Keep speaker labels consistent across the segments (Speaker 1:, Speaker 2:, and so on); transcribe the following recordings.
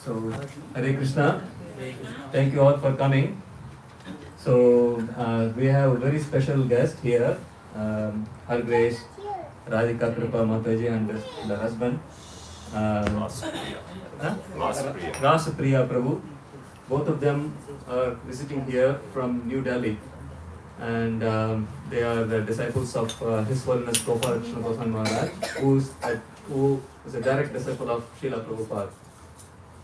Speaker 1: So, Hare Krishna. Thank you all for coming. So, we have a very special guest here, Her Grace Radika Kripa Mataji and the husband, Rasa Priya Prabhu. Both of them are visiting here from New Delhi, and they are the disciples of His Holiness Gopal Krishna Goswami Maharaj, who is a direct disciple of Srila Prabhupada.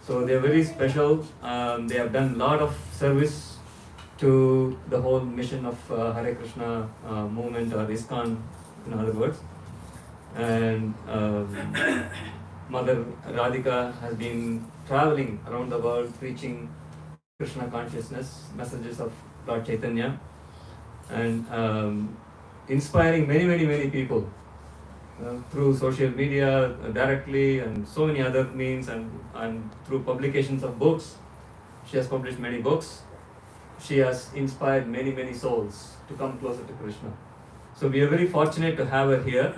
Speaker 1: So they are very special. They have done a lot of service to the whole mission of Hare Krishna movement, or ISKCON in other words. And Mother Radika has been traveling around the world preaching Krishna consciousness, messages of Lord Chaitanya, and inspiring many people through social media directly and so many other means, and through publications of books. She has published many books. She has inspired many souls to come closer to Krishna. So we are very fortunate to have her here,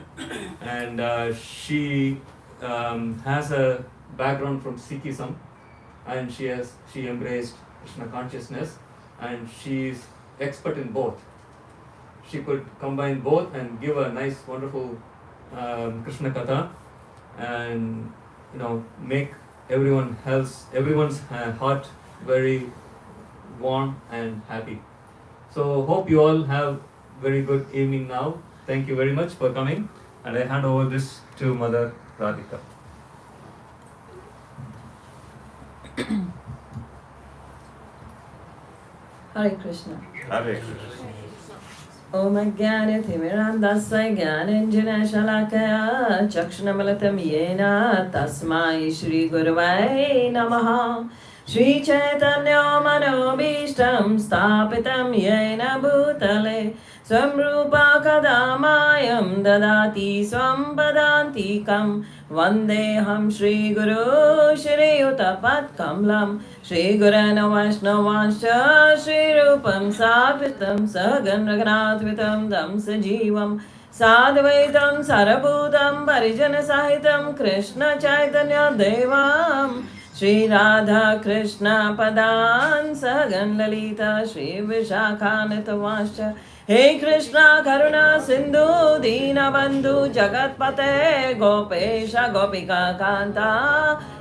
Speaker 1: and she has a background from Sikhism, and she embraced Krishna consciousness, and she is expert in both. She could combine both and give a nice, wonderful Krishna Katha, and make everyone's heart very warm and happy. So hope you all have very good evening now. Thank you very much for coming, and I hand over this to Mother Radhika.
Speaker 2: Hare Krishna.
Speaker 3: Hare Krishna.
Speaker 2: Om Ajnana-timirandasya Jnana-shalakaya Chakshunamalatam Yena Tasmai Shri Guruvai Namaha Shri Chaitanya Manobishtam Stapitam Yena Bhutale Swamrupa Kadamayam Dadati Swam Padantikam Vandeham Shri Guru Shri Utapat Kamlam Shri Gurana Vaishnavascha Shri Rupam Sakritam Sagan Raghunatvitam Dam Sajivam Sadvaitam Sarabhutam Parijana Sahitam Krishna Chaitanya Devam Shri Radha Krishna Padan Sagan Lalita Shri Vishakhanatavascha Hey Krishna Karuna Sindhu Dina Bandhu Jagat Pate Gopesha Gopika Kanta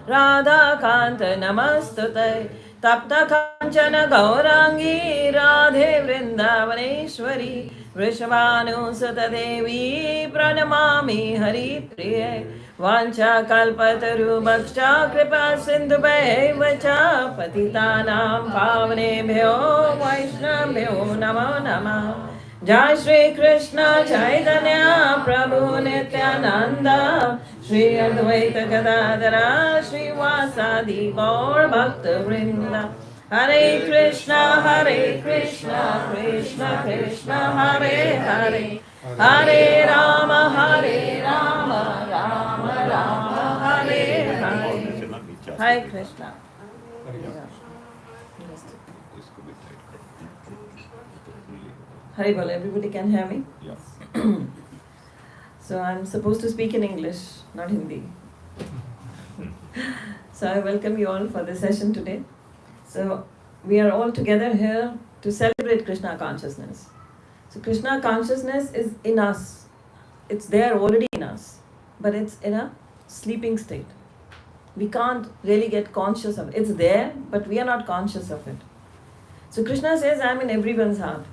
Speaker 2: Radha Kanta Namastute Tapta Kanchana Gaurangi Radhe Vrindavaneshwari Vrishabhanu Sutta Devi Pranamami Hari Priye Vancha Kalpataru Bhaksha Kripa Sindhu Vacha Patitanam Pavane Vaishnavyo Namo Namah Jai Shri Krishna Chaitanya Prabhu Nityananda Shri Advaita Gadadara Shri Vasadi Gaur Bhakta Vrinda Hare Krishna Krishna Krishna Hare Hare Hare Rama Rama Hare Hare Hare Krishna. Haribol, everybody can hear me?
Speaker 3: Yes.
Speaker 2: So I'm supposed to speak in English, not Hindi. So I welcome you all for this session today. So we are all together here to celebrate Krishna consciousness. So Krishna consciousness is in us. It's there already in us, but it's in a sleeping state. We can't really get conscious of it. It's there, but we are not conscious of it. So Krishna says, I'm in everyone's heart.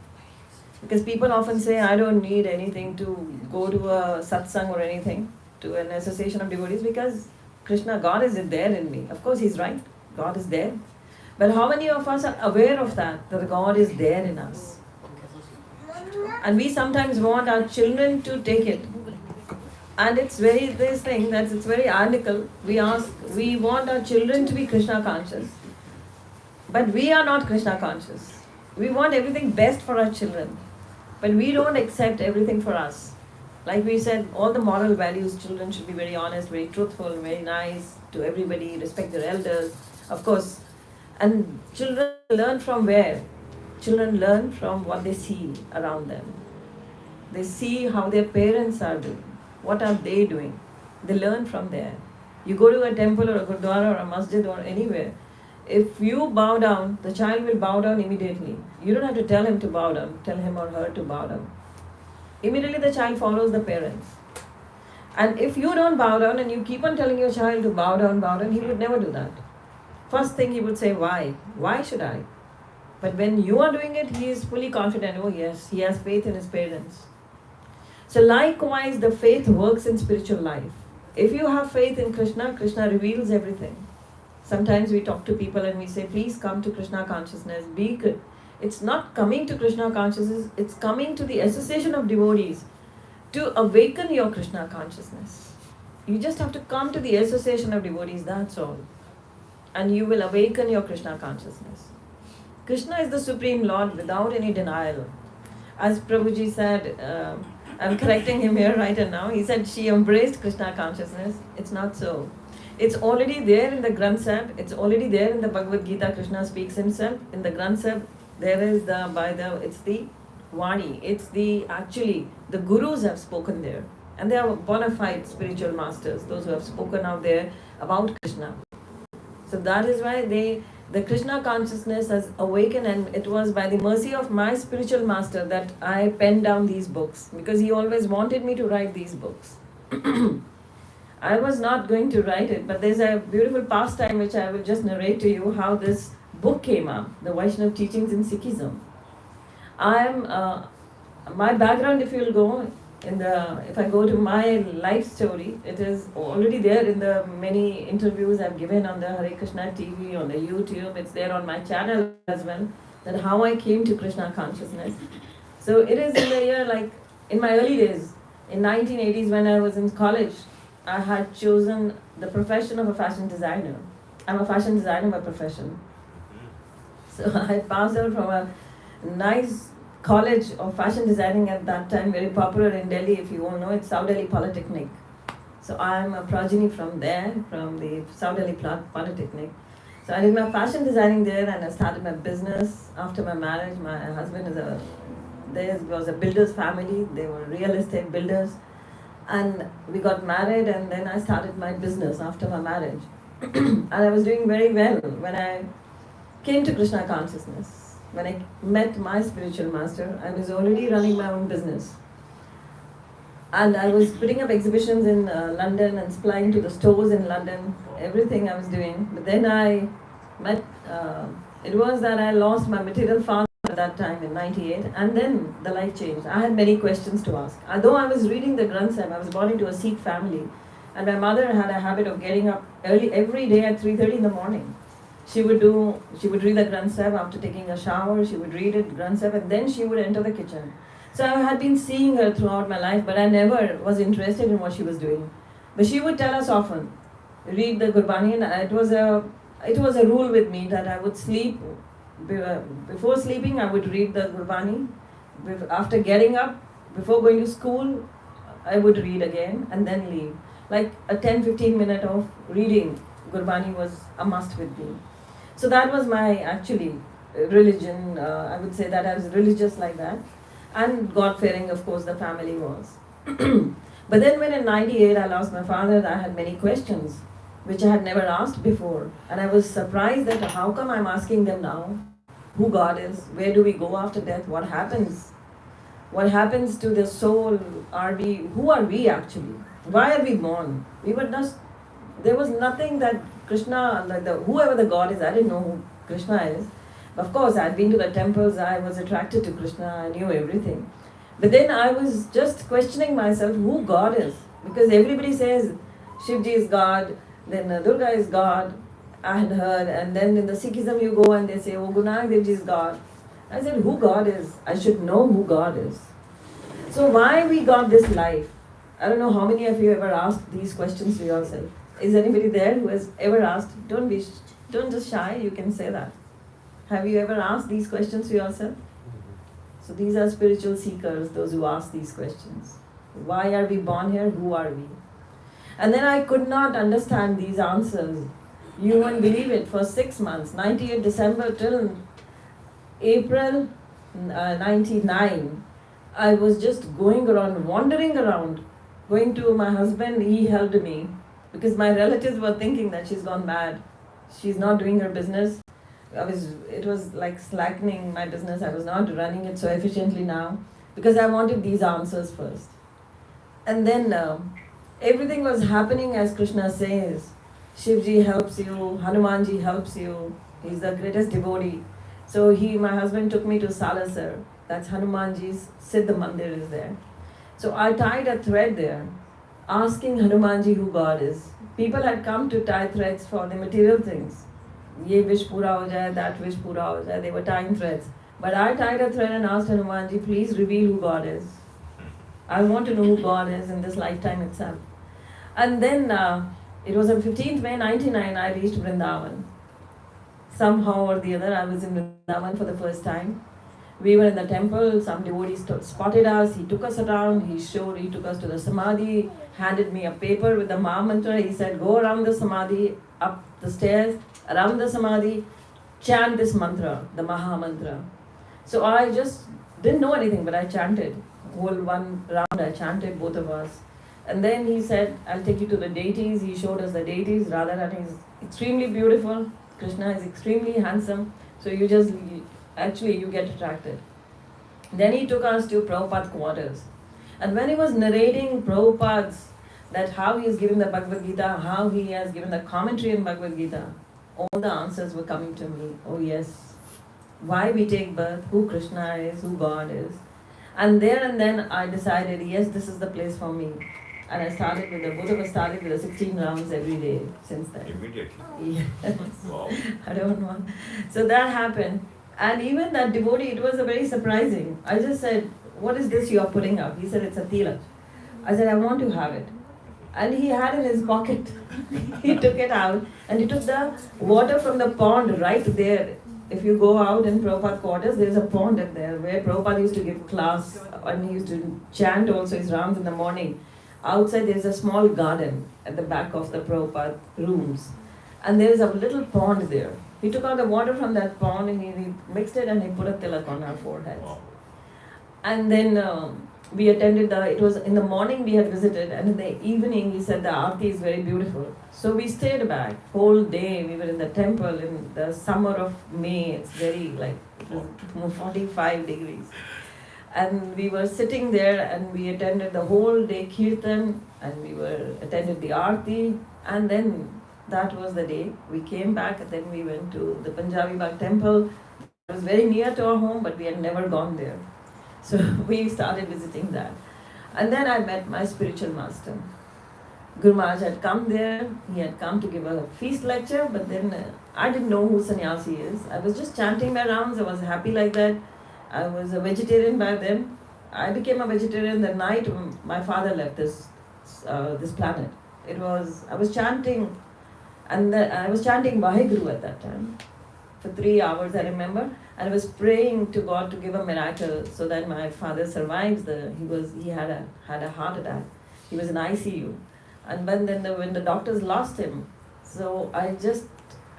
Speaker 2: Because people often say, I don't need anything to go to a satsang or anything, to an association of devotees, because Krishna, God is there in me. Of course, he's right. God is there. But how many of us are aware of that God is there in us? And we sometimes want our children to take it. And it's very radical. We want our children to be Krishna conscious. But we are not Krishna conscious. We want everything best for our children. But we don't accept everything for us. Like we said, all the moral values, children should be very honest, very truthful, very nice to everybody, respect their elders, of course. And children learn from where? Children learn from what they see around them. They see how their parents are doing. What are they doing? They learn from there. You go to a temple or a gurdwara or a masjid or anywhere, if you bow down, the child will bow down immediately. You don't have to tell him to bow down, tell him or her to bow down. Immediately the child follows the parents. And if you don't bow down and you keep on telling your child to bow down, he would never do that. First thing he would say, why? Why should I? But when you are doing it, he is fully confident, oh yes, he has faith in his parents. So likewise, the faith works in spiritual life. If you have faith in Krishna, Krishna reveals everything. Sometimes we talk to people and we say, please come to Krishna consciousness, be good. It's not coming to Krishna consciousness, it's coming to the association of devotees to awaken your Krishna consciousness. You just have to come to the association of devotees, that's all. And you will awaken your Krishna consciousness. Krishna is the Supreme Lord without any denial. As Prabhuji said, I'm correcting him here right now, he said she embraced Krishna consciousness. It's not so. It's already there in the Granth Sahib, it's already there in the Bhagavad Gita, Krishna speaks himself. In the Granth Sahib, there is it's the Vani, it's the Gurus have spoken there. And they are bona fide spiritual masters, those who have spoken out there about Krishna. So that is why the Krishna consciousness has awakened, and it was by the mercy of my spiritual master that I penned down these books, because he always wanted me to write these books. I was not going to write it, but there's a beautiful pastime which I will just narrate to you how this book came up, the Vaishnava teachings in Sikhism. My background, if you'll go, if I go to my life story, it is already there in the many interviews I've given on the Hare Krishna TV, on the YouTube, it's there on my channel as well, that how I came to Krishna consciousness. So it is in the year, in my early days, in 1980s when I was in college, I had chosen the profession of a fashion designer. I'm a fashion designer by profession. So I passed out from a nice college of fashion designing at that time, very popular in Delhi, if you all know, it's South Delhi Polytechnic. So I'm a progeny from there, from the South Delhi Polytechnic. So I did my fashion designing there, and I started my business after my marriage. My husband was a builder's family, they were real estate builders. And we got married, and then I started my business after my marriage. And I was doing very well when I came to Krishna consciousness. When I met my spiritual master, I was already running my own business. And I was putting up exhibitions in London and supplying to the stores in London, everything I was doing. But then I met, it was that I lost my material father at that time in 98, and then the life changed. I had many questions to ask. Although I was reading the Granth Sahib, I was born into a Sikh family, and my mother had a habit of getting up early every day at 3:30 in the morning. She would read the Granth Sahib after taking a shower, she would read it, Granth Sahib, and then she would enter the kitchen. So I had been seeing her throughout my life, but I never was interested in what she was doing. But she would tell us often, read the Gurbani, and it was a rule with me that I would sleep. Before sleeping, I would read the Gurbani. After getting up, before going to school, I would read again and then leave. Like a 10-15 minute of reading Gurbani was a must with me. So that was my actually religion. I would say that I was religious like that. And God-fearing, of course, the family was. But then when in 98 I lost my father, I had many questions which I had never asked before. And I was surprised that how come I'm asking them now? Who God is? Where do we go after death? What happens? What happens to the soul? Who are we actually? Why are we born? There was nothing that Krishna, whoever the God is, I didn't know who Krishna is. Of course, I'd been to the temples, I was attracted to Krishna, I knew everything. But then I was just questioning myself who God is. Because everybody says Shivji is God, then Durga is God, I had heard. And then in the Sikhism you go and they say, oh, Guru Nanak Dev Ji is God. I said, who God is? I should know who God is. So why we got this life? I don't know how many of you ever asked these questions to yourself. Is anybody there who has ever asked? Don't just shy, you can say that. Have you ever asked these questions to yourself? So these are spiritual seekers, those who ask these questions. Why are we born here? Who are we? And then I could not understand these answers. You won't believe it, for 6 months, 98 December till April 99, I was just going around, wandering around, going to my husband, he held me. because my relatives were thinking that she's gone mad. She's not doing her business. It was like slackening my business. I was not running it so efficiently now because I wanted these answers first. And then everything was happening as Krishna says. Shivji helps you, Hanumanji helps you. He's the greatest devotee. So my husband took me to Salasar. That's Hanumanji's Siddha Mandir is there. So I tied a thread there, asking Hanumanji who God is. People had come to tie threads for the material things. Ye wish pura ho jaye, that wish pura ho jaye. They were tying threads. But I tied a thread and asked Hanumanji, please reveal who God is. I want to know who God is in this lifetime itself. And then it was on 15th May 99, I reached Vrindavan. Somehow or the other, I was in Vrindavan for the first time. We were in the temple, some devotees spotted us, he took us around, he took us to the Samadhi, handed me a paper with the Maha Mantra. He said, go around the Samadhi, up the stairs, around the Samadhi, chant this mantra, the Maha Mantra. So I just didn't know anything, but I chanted. Whole one round I chanted, both of us. And then he said, I'll take you to the deities. He showed us the deities. Radharani is extremely beautiful. Krishna is extremely handsome. So you get attracted. Then he took us to Prabhupada's quarters. And when he was narrating Prabhupada's, that how he has given the Bhagavad Gita, how he has given the commentary in Bhagavad Gita, all the answers were coming to me. Oh yes, why we take birth, who Krishna is, who God is. And there and then I decided, yes, this is the place for me. And I started both of us started with the 16 rounds every day since then.
Speaker 3: Immediately?
Speaker 2: Yes.
Speaker 3: Wow.
Speaker 2: I don't know. So that happened. And even that devotee, it was a very surprising. I just said, what is this you are putting up? He said, it's a tilak. I said, I want to have it. And he had in his pocket. He took it out and he took the water from the pond right there. If you go out in Prabhupada quarters, there's a pond up there where Prabhupada used to give class and he used to chant also his rounds in the morning. Outside there's a small garden at the back of the Prabhupada rooms. And there's a little pond there. He took out the water from that pond and he mixed it and he put a tilak on our foreheads.
Speaker 3: Wow.
Speaker 2: And then we attended it was in the morning we had visited, and in the evening he said the aarti is very beautiful. So we stayed back whole day. We were in the temple in the summer of May. It's very it was 45 degrees. And we were sitting there and we attended the whole day kirtan and attended the aarti, and then that was the day. We came back and then we went to the Punjabi Bagh temple. It was very near to our home, but we had never gone there. So we started visiting that. And then I met my spiritual master. Guru Maharaj had come there. He had come to give a feast lecture, but then I didn't know who sannyasi is. I was just chanting my rounds. I was happy like that. I was a vegetarian by then. I became a vegetarian the night my father left this planet. I was chanting, and I was chanting Vaheguru at that time for 3 hours, I remember. And I was praying to God to give a miracle so that my father survives. He had a heart attack. He was in ICU, and when the doctors lost him, so I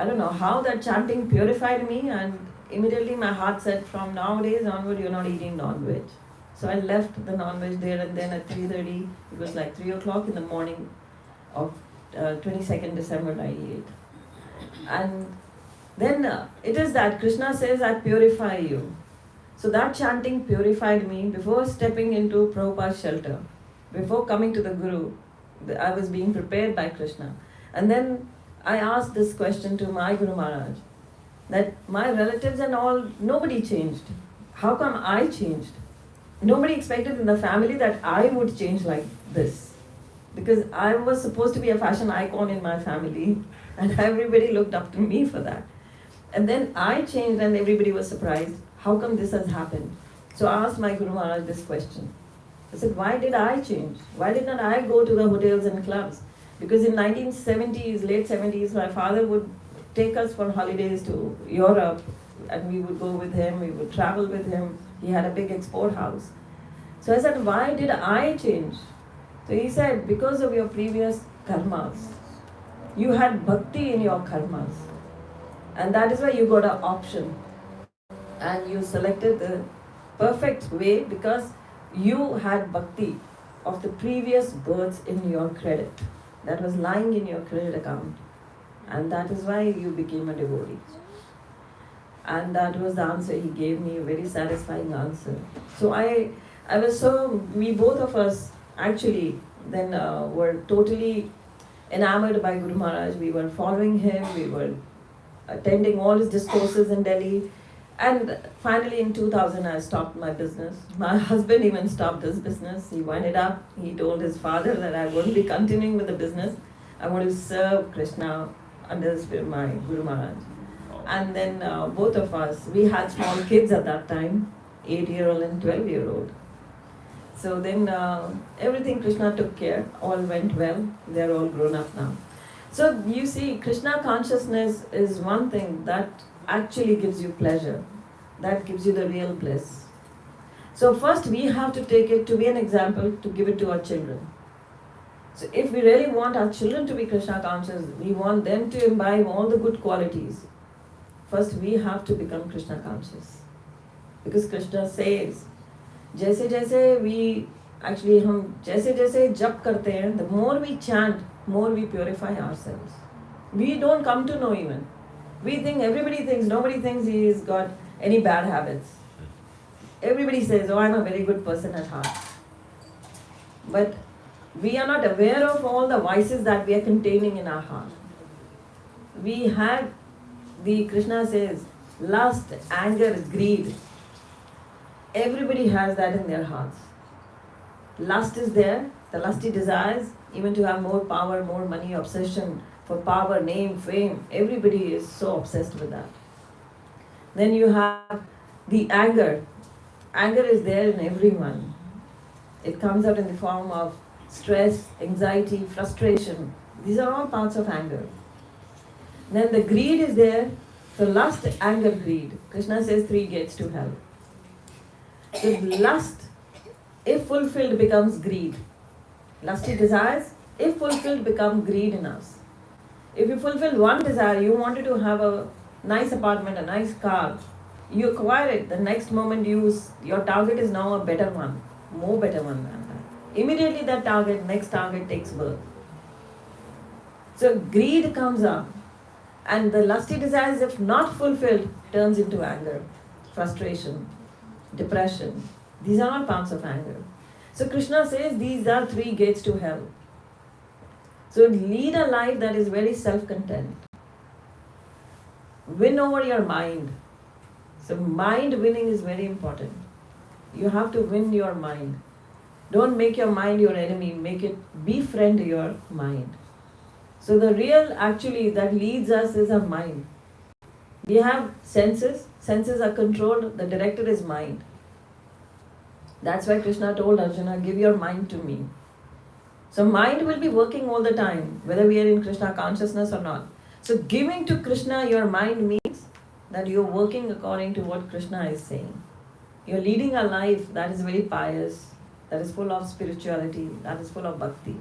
Speaker 2: don't know how that chanting purified me, and immediately my heart said, from nowadays onward you're not eating non-veg. So I left the non-veg there, and then at 3:30, it was like 3 o'clock in the morning of 22nd December 98. And then it is that Krishna says, I purify you. So that chanting purified me before stepping into Prabhupada's shelter. Before coming to the Guru, I was being prepared by Krishna. And then I asked this question to my Guru Maharaj, that my relatives and all, nobody changed. How come I changed? Nobody expected in the family that I would change like this. Because I was supposed to be a fashion icon in my family, and everybody looked up to me for that. And then I changed and everybody was surprised. How come this has happened? So I asked my Guru Maharaj this question. I said, why did I change? Why did not I go to the hotels and clubs? Because in 1970s, late 70s, my father would take us for holidays to Europe, and we would go with him, we would travel with him. He had a big export house. So I said, why did I change? So he said, because of your previous karmas. You had bhakti in your karmas. And that is why you got an option. And you selected the perfect way because you had bhakti of the previous births in your credit. that was lying in your credit account, and that is why you became a devotee. And that was the answer he gave me, a very satisfying answer. So I was so, we both of us actually then were totally enamored by Guru Maharaj. We were following him, we were attending all his discourses in Delhi. And finally in 2000 I stopped my business. My husband even stopped his business. He wound it up. He told his father that I won't be continuing with the business. I want to serve Krishna under my Guru Maharaj. And then both of us, we had small kids at that time, 8-year-old and 12-year-old. So then everything Krishna took care, all went well. They're all grown up now. So you see, Krishna consciousness is one thing that actually gives you pleasure. That gives you the real bliss. So first we have to take it to be an example, to give it to our children. So if we really want our children to be Krishna conscious, we want them to imbibe all the good qualities. First we have to become Krishna conscious. Because Krishna says, जैसे जैसे we actually हम जैसे जैसे जप करते हैं, the more we chant, more we purify ourselves. We don't come to know even. We think, everybody thinks, nobody thinks he's got any bad habits. Everybody says, oh, I'm a very good person at heart. But we are not aware of all the vices that we are containing in our heart. We have, Krishna says, lust, anger, greed. Everybody has that in their hearts. Lust is there, the lusty desires, even to have more power, more money, obsession for power, name, fame. Everybody is so obsessed with that. Then you have the anger. Anger is there in everyone. It comes out in the form of stress, anxiety, frustration. These are all parts of anger. Then the greed is there. So lust, anger, greed. Krishna says 3 gates to hell. So lust, if fulfilled, becomes greed. Lusty desires, if fulfilled, become greed in us. If you fulfill one desire, you wanted to have a nice apartment, a nice car, you acquire it. The next moment your target is now a better one, more better one than that. Immediately that next target takes birth. So greed comes up, and the lusty desires, if not fulfilled, turns into anger, frustration, depression. These are all parts of anger. So Krishna says these are 3 gates to hell. So lead a life that is very self-content. Win over your mind. So mind winning is very important. You have to win your mind. Don't make your mind your enemy. Befriend your mind. So the real actually that leads us is our mind. We have senses. Senses are controlled. The director is mind. That's why Krishna told Arjuna, give your mind to me. So mind will be working all the time, whether we are in Krishna consciousness or not. So giving to Krishna your mind means that you're working according to what Krishna is saying. You're leading a life that is very pious, that is full of spirituality, that is full of bhakti.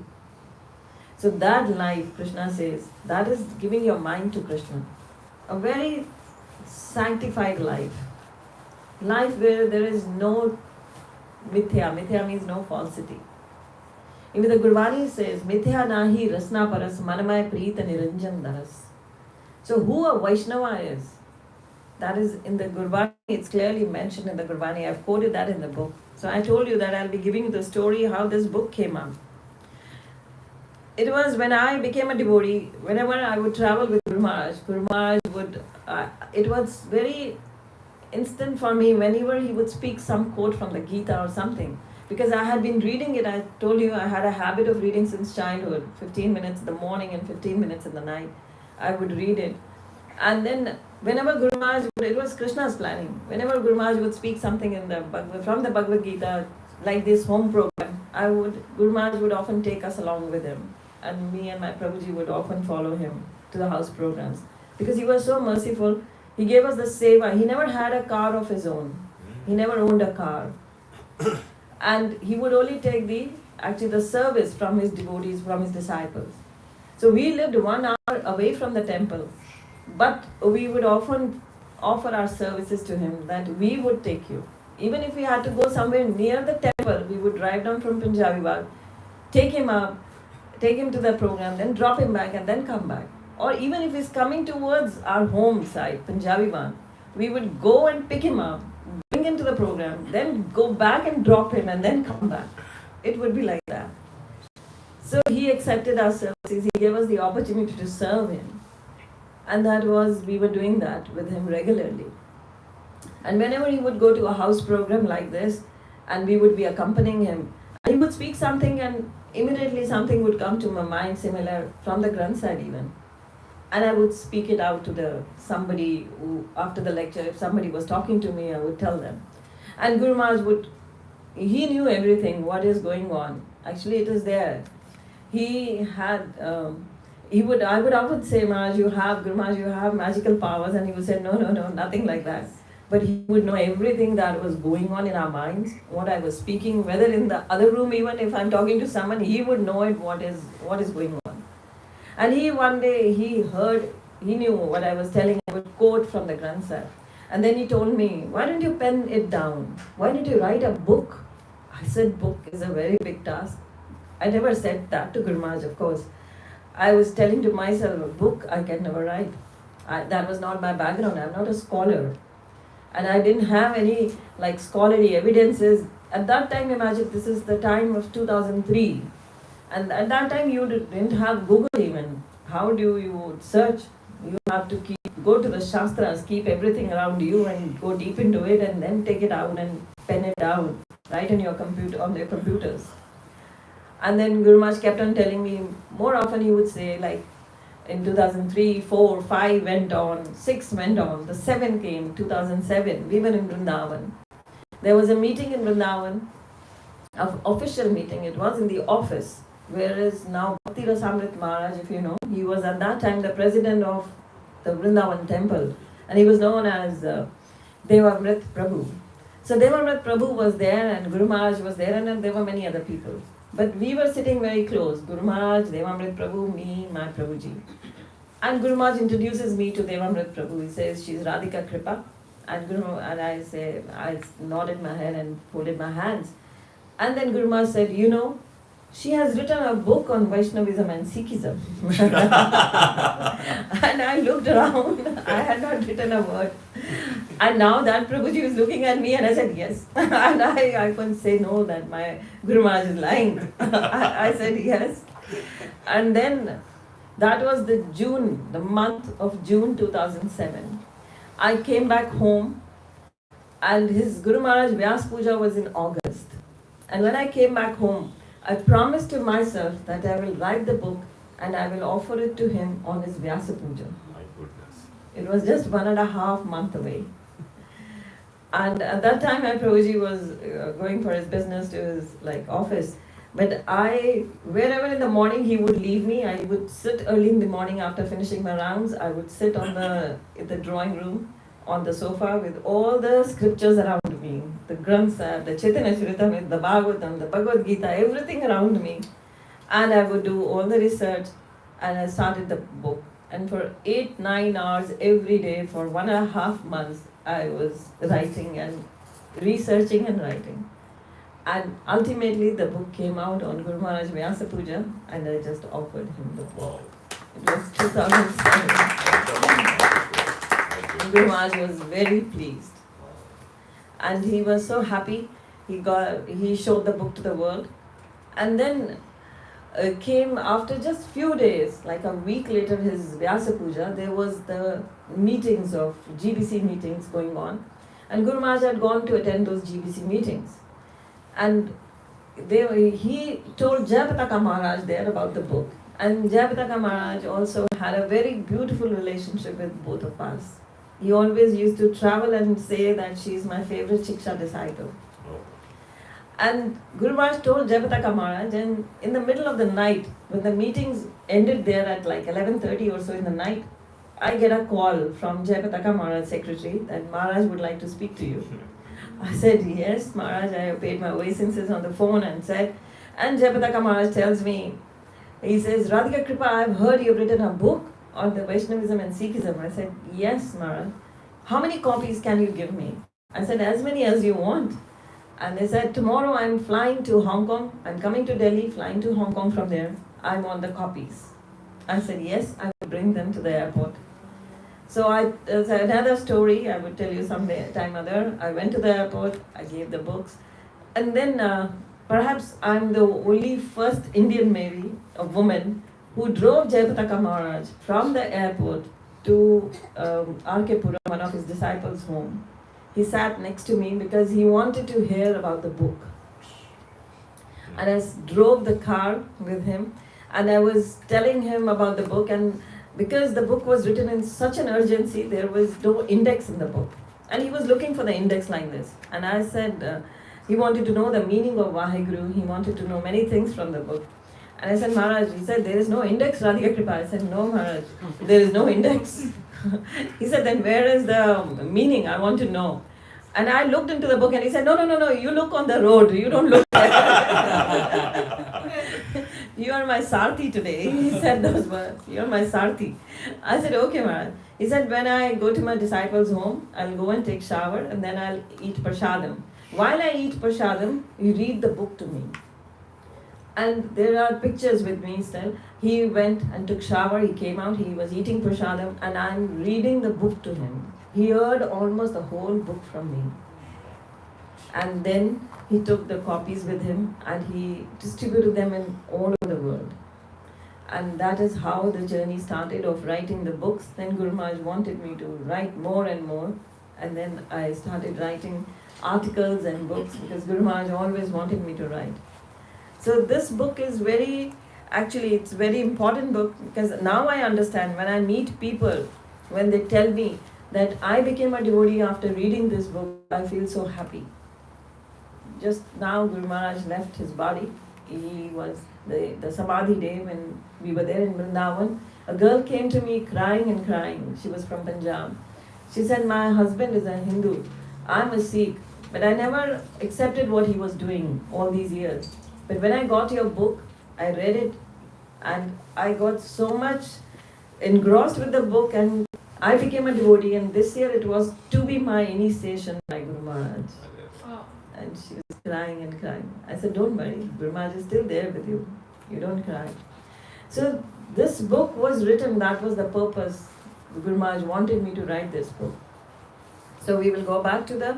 Speaker 2: So that life, Krishna says, that is giving your mind to Krishna. A very sanctified life. Life where there is no mithya. Mithya means no falsity. Even the Gurbani says, Mithya nahi rasna paras manamay preeta niranjan daras. So who a Vaishnava is? That is in the Gurbani, it's clearly mentioned in the Gurbani. I've quoted that in the book. So I told you that I'll be giving you the story how this book came up. It was when I became a devotee, whenever I would travel with Guru Maharaj would, it was very instant for me whenever he would speak some quote from the Gita or something. Because I had been reading it, I told you I had a habit of reading since childhood. 15 minutes in the morning and 15 minutes in the night. I would read it. And then whenever Guru Maharaj, it was Krishna's planning. Whenever Guru Maharaj would speak something from the Bhagavad Gita, like this home program, Guru Maharaj would often take us along with him. And me and my Prabhuji would often follow him to the house programs. Because he was so merciful. He gave us the seva. He never had a car of his own. He never owned a car. And he would only take the service from his devotees, from his disciples. So we lived 1 hour away from the temple. But we would often offer our services to him that we would take you. Even if we had to go somewhere near the temple, we would drive down from Punjabi Bagh, take him up, take him to the program, then drop him back and then come back. Or even if he's coming towards our home side, Punjabi one, we would go and pick him up, bring him to the program, then go back and drop him and then come back. It would be like that. So he accepted our services, he gave us the opportunity to serve him. And we were doing that with him regularly. And whenever he would go to a house program like this, and we would be accompanying him, he would speak something and immediately something would come to my mind similar from the Granth side even. And I would speak it out to somebody who, after the lecture, if somebody was talking to me, I would tell them. And Guru Maharaj he knew everything, what is going on. Actually, it is there. He had, I would often say, Guru Maharaj, you have magical powers. And he would say, no, nothing like that. But he would know everything that was going on in our minds, what I was speaking, whether in the other room, even if I'm talking to someone, he would know it, what is going on. And one day, he knew what I was telling, I would quote from the Granth Sahib. And then he told me, why don't you pen it down? Why don't you write a book? I said, book is a very big task. I never said that to Guru Maharaj, of course. I was telling to myself, a book I can never write. That was not my background. I'm not a scholar. And I didn't have any scholarly evidences. At that time, imagine, this is the time of 2003. And at that time, you didn't have Google even. How do you search? You have to go to the Shastras, keep everything around you and go deep into it and then take it out and pen it down, right on your computers. And then Guru Maharaj kept on telling me, more often he would say, in 2003, 4, 5 went on, 6 went on, the 7 came, 2007, we were in Vrindavan. There was a meeting in Vrindavan, an official meeting, it was in the office, whereas now Bhakti Rasamrit Maharaj, if you know, he was at that time the president of the Vrindavan temple, and he was known as Devamrit Prabhu. So Devamrit Prabhu was there and Guru Maharaj was there and there were many other people. But we were sitting very close, Guru Maharaj, Devamrit Prabhu, me, my Prabhuji. And Guru Maharaj introduces me to Devamrit Prabhu. He says, she's Radika Kripa. And I nodded my head and folded my hands. And then Guru Maharaj said, she has written a book on Vaishnavism and Sikhism. And I looked around, I had not written a word. And now that Prabhuji was looking at me and I said yes. And I couldn't say no, that my Guru Maharaj is lying. I said yes. And then that was the month of June 2007. I came back home and his Guru Maharaj Vyas Puja was in August. And when I came back home, I promised to myself that I will write the book and I will offer it to him on his Vyasa Puja.
Speaker 3: My goodness.
Speaker 2: It was just 1.5 months away. And at that time, my Prabhuji was going for his business to his office. But wherever in the morning he would leave me, I would sit early in the morning after finishing my rounds. I would sit in the drawing room on the sofa with all the scriptures around me. The Granth Sahib, the Chaitanya Charitamrita, the Bhagavatam, the Bhagavad Gita, everything around me. And I would do all the research and I started the book. And for 8-9 hours every day for 1.5 months, I was writing and researching and writing. And ultimately the book came out on Guru Maharaj Vyasa Puja and I just offered him the book.
Speaker 3: Wow.
Speaker 2: It was 2007. Guru Maharaj was very pleased. And he was so happy. He showed the book to the world. And then came after just few days, like a week later, his Vyasa Puja, there was the meetings of GBC meetings going on. And Guru Maharaj had gone to attend those GBC meetings. And he told Jayapataka Maharaj there about the book. And Jayapataka Maharaj also had a very beautiful relationship with both of us. He always used to travel and say that she is my favorite Shiksha disciple. And Guru Maharaj told Jayapataka Maharaj, and in the middle of the night, when the meetings ended there at 11:30 or so in the night, I get a call from Jayapataka Maharaj's secretary that Maharaj would like to speak to you. I said, yes, Maharaj. I paid my obeisances on the phone and said, and Jayapataka Maharaj tells me, he says, Radika Kripa, I've heard you've written a book on the Vaishnavism and Sikhism. I said, yes, Maharaj. How many copies can you give me? I said, as many as you want. And they said, tomorrow I'm flying to Hong Kong. I'm coming to Delhi, flying to Hong Kong from there. I want the copies. I said, yes, I will bring them to the airport. So there's another story I will tell you time other. I went to the airport, I gave the books, and then perhaps I'm the only first Indian maybe, a woman, who drove Jayapataka Maharaj from the airport to R.K. Puram, one of his disciples' home. He sat next to me because he wanted to hear about the book. And I drove the car with him, and I was telling him about the book, and because the book was written in such an urgency, there was no index in the book. And he was looking for the index like this. And I said, he wanted to know the meaning of Vaheguru, he wanted to know many things from the book. And I said, Maharaj, he said, there is no index, Radika Kripa. I said, no, Maharaj, there is no index. He said, then where is the meaning? I want to know. And I looked into the book and he said, no, you look on the road, you don't look You are my sarthi today. He said those words, you are my sarthi. I said, okay, Maharaj. He said, when I go to my disciples' home, I'll go and take shower and then I'll eat prasadam. While I eat prasadam, you read the book to me. And there are pictures with me still. He went and took shower, he came out, he was eating prasadam, and I'm reading the book to him. He heard almost the whole book from me. And then he took the copies with him and he distributed them in all over the world. And that is how the journey started of writing the books. Then Guru Maharaj wanted me to write more and more. And then I started writing articles and books because Guru Maharaj always wanted me to write. So this book is it's a very important book because now I understand when I meet people, when they tell me that I became a devotee after reading this book, I feel so happy. Just now Guru Maharaj left his body. He was the Samadhi day when we were there in Vrindavan. A girl came to me crying and crying. She was from Punjab. She said, my husband is a Hindu. I'm a Sikh. But I never accepted what he was doing all these years. But when I got your book, I read it and I got so much engrossed with the book and I became a devotee, and this year it was to be my initiation by Guru Maharaj. Oh. And she was crying and crying. I said, don't worry, Guru Maharaj is still there with you. You don't cry. So this book was written, that was the purpose. Guru Maharaj wanted me to write this book. So we will go back to the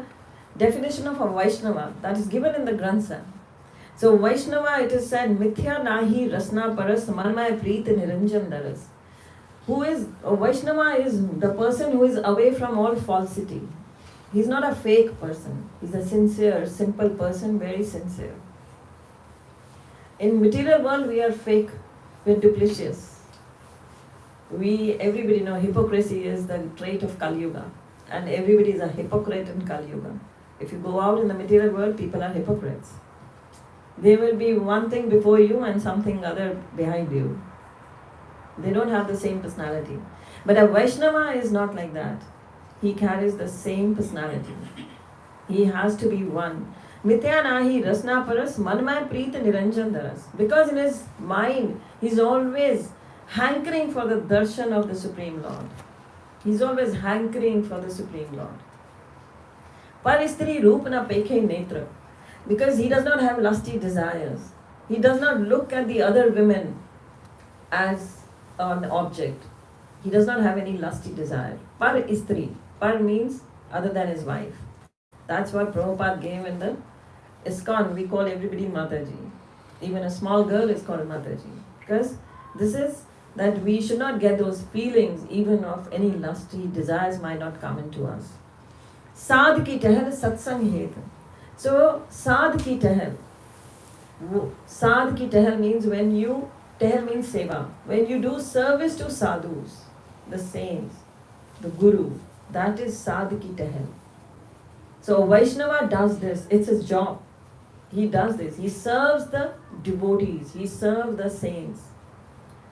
Speaker 2: definition of a Vaishnava that is given in the Granth Sahib. So Vaishnava, it is said, Mithya nahi rasna paras manmaya preet niranjan daras. A Vaishnava is the person who is away from all falsity. He's not a fake person. He's a sincere, simple person, very sincere. In material world, we are fake. We're duplicitous. Everybody know hypocrisy is the trait of Kali Yuga. And everybody is a hypocrite in Kali Yuga. If you go out in the material world, people are hypocrites. There will be one thing before you and something other behind you. They don't have the same personality. But a Vaishnava is not like that. He carries the same personality. He has to be one. Mithya nahi rasna paras manmaya preeta niranjan daras. Because in his mind, he's always hankering for the darshan of the Supreme Lord. He's always hankering for the Supreme Lord. Paristri rupana pekhe netra. Because he does not have lusty desires. He does not look at the other women as an object. He does not have any lusty desire. Par istri. Par means other than his wife. That's what Prabhupada gave in the ISKCON. We call everybody Mataji. Even a small girl is called Mataji. Because this is that we should not get those feelings even of any lusty desires might not come into us. Sadh ki tahal satsang heta. So, sadh ki tahal. Sadh ki tahal means tahal means seva. When you do service to sadhus, the saints, the guru, that is sadh ki tahal. So, Vaishnava does this. It's his job. He does this. He serves the devotees. He serves the saints.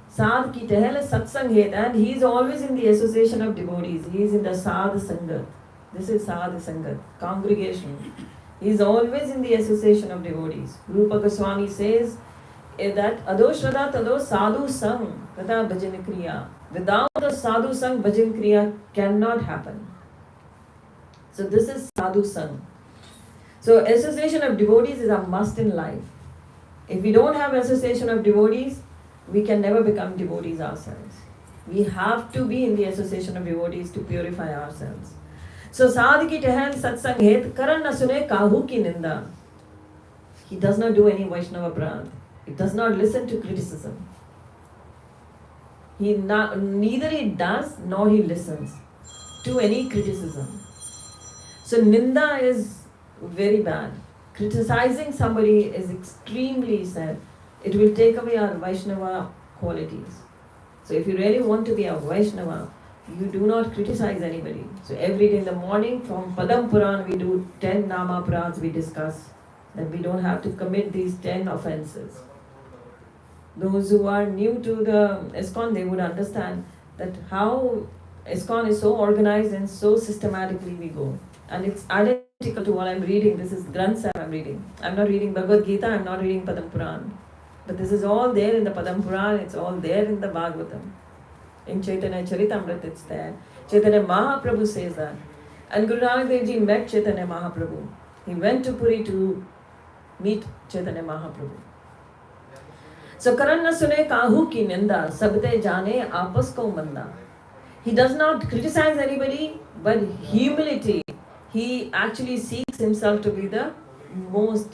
Speaker 2: Sadh ki tahal is satsang het, and he is always in the association of devotees. He is in the sadh sangat. This is sadh sangat, congregation. He is always in the association of devotees. Rupa Goswami says that ado shraddha tado sadhu sang tata bhajan kriya. Without the sadhu sang, bhajan kriya cannot happen. So this is sadhu sang. So association of devotees is a must in life. If we don't have association of devotees, we can never become devotees ourselves. We have to be in the association of devotees to purify ourselves. So sadhu ki tehel satsang het karan na sune kahu ki ninda. He does not do any Vaishnava prad. He does not listen to criticism. Neither he does nor he listens to any criticism. So ninda is very bad. Criticizing somebody is extremely sad. It will take away our Vaishnava qualities. So if you really want to be a Vaishnava, you do not criticize anybody. So every day in the morning from Padam Puran we do 10 Nama Prads we discuss. That we don't have to commit these 10 offenses. Those who are new to the ISKCON, they would understand that how ISKCON is so organized and so systematically we go. And it's identical to what I'm reading. This is Granth Sahib I'm reading. I'm not reading Bhagavad Gita, I'm not reading Padam Puran. But this is all there in the Padam Puran, it's all there in the Bhagavatam. In Chaitanya Charitamrita it's there. Chaitanya Mahaprabhu says that. And Guru Nanak Dev Ji met Chaitanya Mahaprabhu. He went to Puri to meet Chaitanya Mahaprabhu. So Karan na sune kahu ki ninda, sabte jane apas ko manda. He does not criticize anybody, but humility. He actually seeks himself to be the most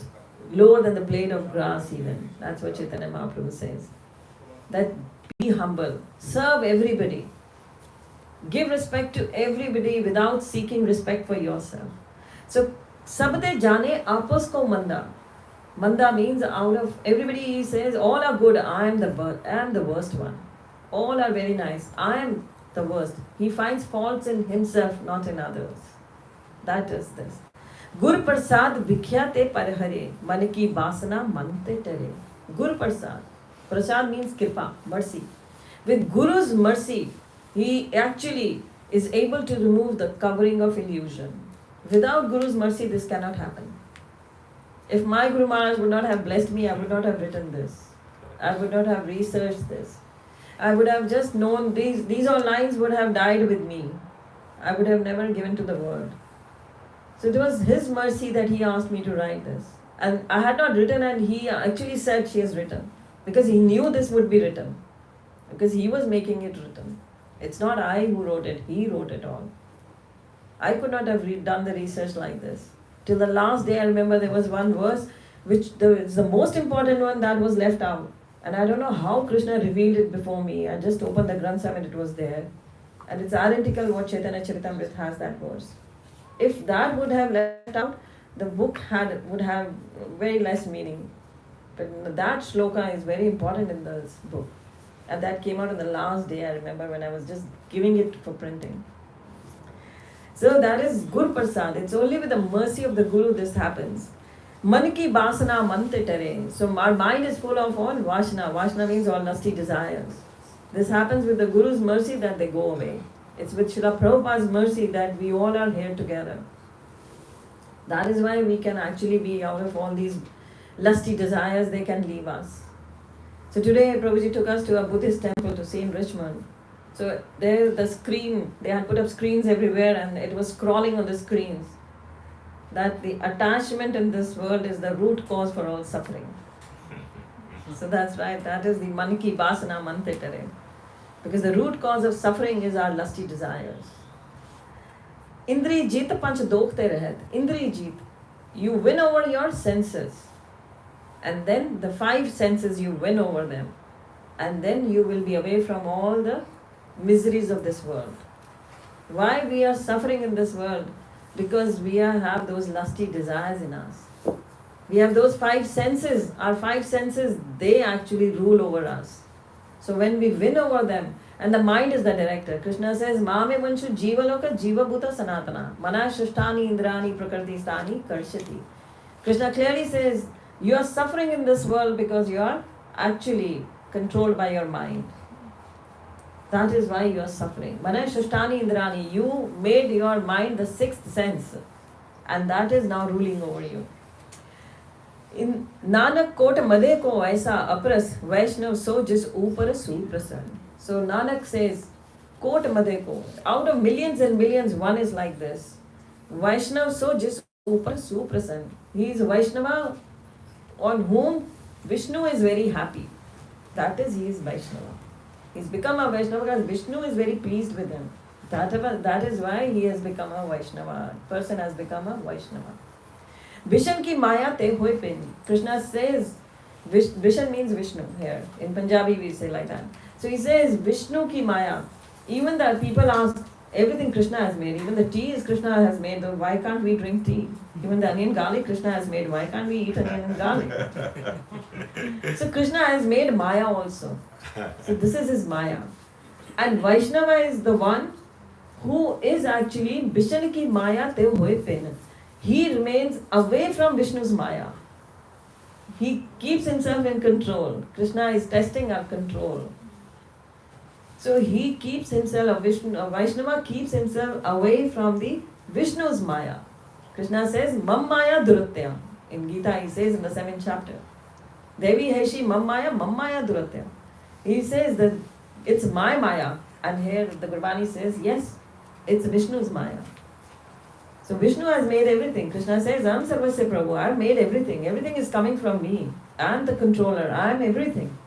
Speaker 2: lower than the blade of grass even. That's what Chaitanya Mahaprabhu says. That be humble, serve everybody, give respect to everybody without seeking respect for yourself. So sabte jane apas ko manda. Manda means out of everybody he says, all are good, I am the worst one. All are very nice, I am the worst. He finds faults in himself, not in others. That is this. Gur Prasad Bikhyate Parhare, Maniki Basana Mante Tere. Gur Prasad. Prasad means kripa, mercy. With Guru's mercy, he actually is able to remove the covering of illusion. Without Guru's mercy, this cannot happen. If my Guru Maharaj would not have blessed me, I would not have written this. I would not have researched this. I would have just known these all lines would have died with me. I would have never given to the world. So it was his mercy that he asked me to write this. And I had not written, and he actually said she has written. Because he knew this would be written. Because he was making it written. It's not I who wrote it, he wrote it all. I could not have done the research like this. Till the last day, I remember there was one verse which is the most important one that was left out. And I don't know how Krishna revealed it before me. I just opened the Granth Sahib and it was there. And it's identical what Chaitanya Charitamrita has that verse. If that would have left out, the book would have very less meaning. But that shloka is very important in this book. And that came out on the last day, I remember, when I was just giving it for printing. So that is Gur Prasad. It's only with the mercy of the Guru this happens. Maniki Basana Mante Tere. So our mind is full of all Vashna. Vashna means all lusty desires. This happens with the Guru's mercy that they go away. It's with Srila Prabhupada's mercy that we all are here together. That is why we can actually be out of all these lusty desires, they can leave us. So today Prabhuji took us to a Buddhist temple to see in Richmond. So there the screen, they had put up screens everywhere and it was scrolling on the screens that the attachment in this world is the root cause for all suffering. So that's right, that is the Maniki Basana Mante Tere. Because the root cause of suffering is our lusty desires. Indri Jit Panch Dokte Rahat. Indri Jit. You win over your senses. And then the 5 senses you win over them. And then you will be away from all the miseries of this world. Why we are suffering in this world? Because we have those lusty desires in us. We have those 5 senses. Our 5 senses, they actually rule over us. So when we win over them, and the mind is the director. Krishna says, Mame Vanshu Jivaloka Jiva Bhuta Sanatana. Mana Shishtani Indrani Prakriti Stani Karshati. Krishna clearly says, you are suffering in this world because you are actually controlled by your mind. That is why you are suffering. Mana Shishtani Indrani. You made your mind the 6th sense. And that is now ruling over you. In Nanak Kota Made Ko Aisa Apras Vaishnav So Jis Upara Suprasan. So Nanak says, Kota Made Ko, out of millions and millions, one is like this. Vaishnav So Jis Upara Suprasan. He is Vaishnava on whom Vishnu is very happy. That is, he is Vaishnava. He's become a Vaishnava because Vishnu is very pleased with him. That is why he has become a Vaishnava. Person has become a Vaishnava. Vishan ki maya te hoy pin. Krishna says, Vishan means Vishnu here. In Punjabi we say like that. So he says, Vishnu ki maya. Even the people ask, everything Krishna has made. Even the tea is Krishna has made. Then why can't we drink tea? Even the onion garlic Krishna has made. Why can't we eat onion and garlic? So Krishna has made maya also. So this is his maya. And Vaishnava is the one who is actually Vishnu ki maya te hoye pin. He remains away from Vishnu's maya. He keeps himself in control. Krishna is testing our control. So he keeps himself, a Vaishnava keeps himself away from the Vishnu's maya. Krishna says, Mam maya duratya. In Gita he says in the 7th chapter. Devi Heshi Mam maya duratya. He says that it's my maya. And here the Gurbani says, yes, it's Vishnu's maya. So Vishnu has made everything. Krishna says, Am Sarvasya Prabhu, I have made everything. Everything is coming from me. I am the controller. I am everything.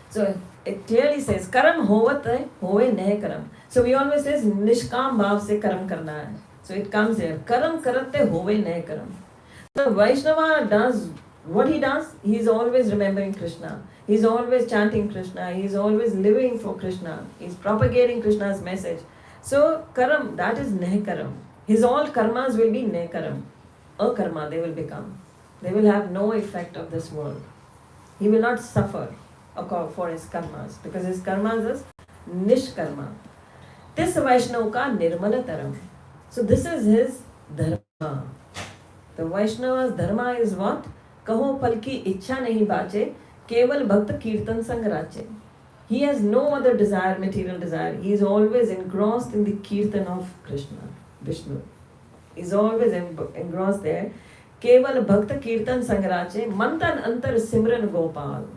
Speaker 2: So it clearly says, Karam hovat hai, hove nahe karam. So we always says, Nishkam bhav se karam karna hai. So it comes here, Karam karate hove nahe karam. So Vaishnava does, what he does? He is always remembering Krishna. He is always chanting Krishna. He is always living for Krishna. He is propagating Krishna's message. So karam, that is nahe karam. His all karmas will be nahe karam. Akarma they will become. They will have no effect of this world. He will not suffer for his karmas because his karmas is nishkarma. Tis Vaishnava nirmala taram. So this is his dharma. The Vaishnava's dharma is what? Kaho pal ki ichha nahi bache, keval bhakt kirtan sang rache. He has no other desire, material desire. He is always engrossed in the kirtan of Krishna, Vishnu. He is always engrossed there. Keval bhakt kirtan sangrache, mantan antar simran gopal.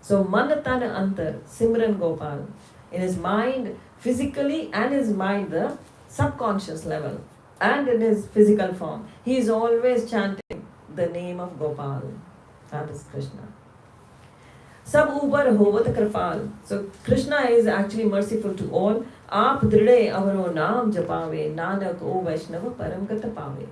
Speaker 2: So mantan antar simran gopal. In his mind, physically, and his mind, the subconscious level, and in his physical form, he is always chanting the name of Gopal. That is Krishna. Sab ubar hovat kripal. So Krishna is actually merciful to all. Aap dride avaro naam japave, nanak o Vaishnava param gata pave.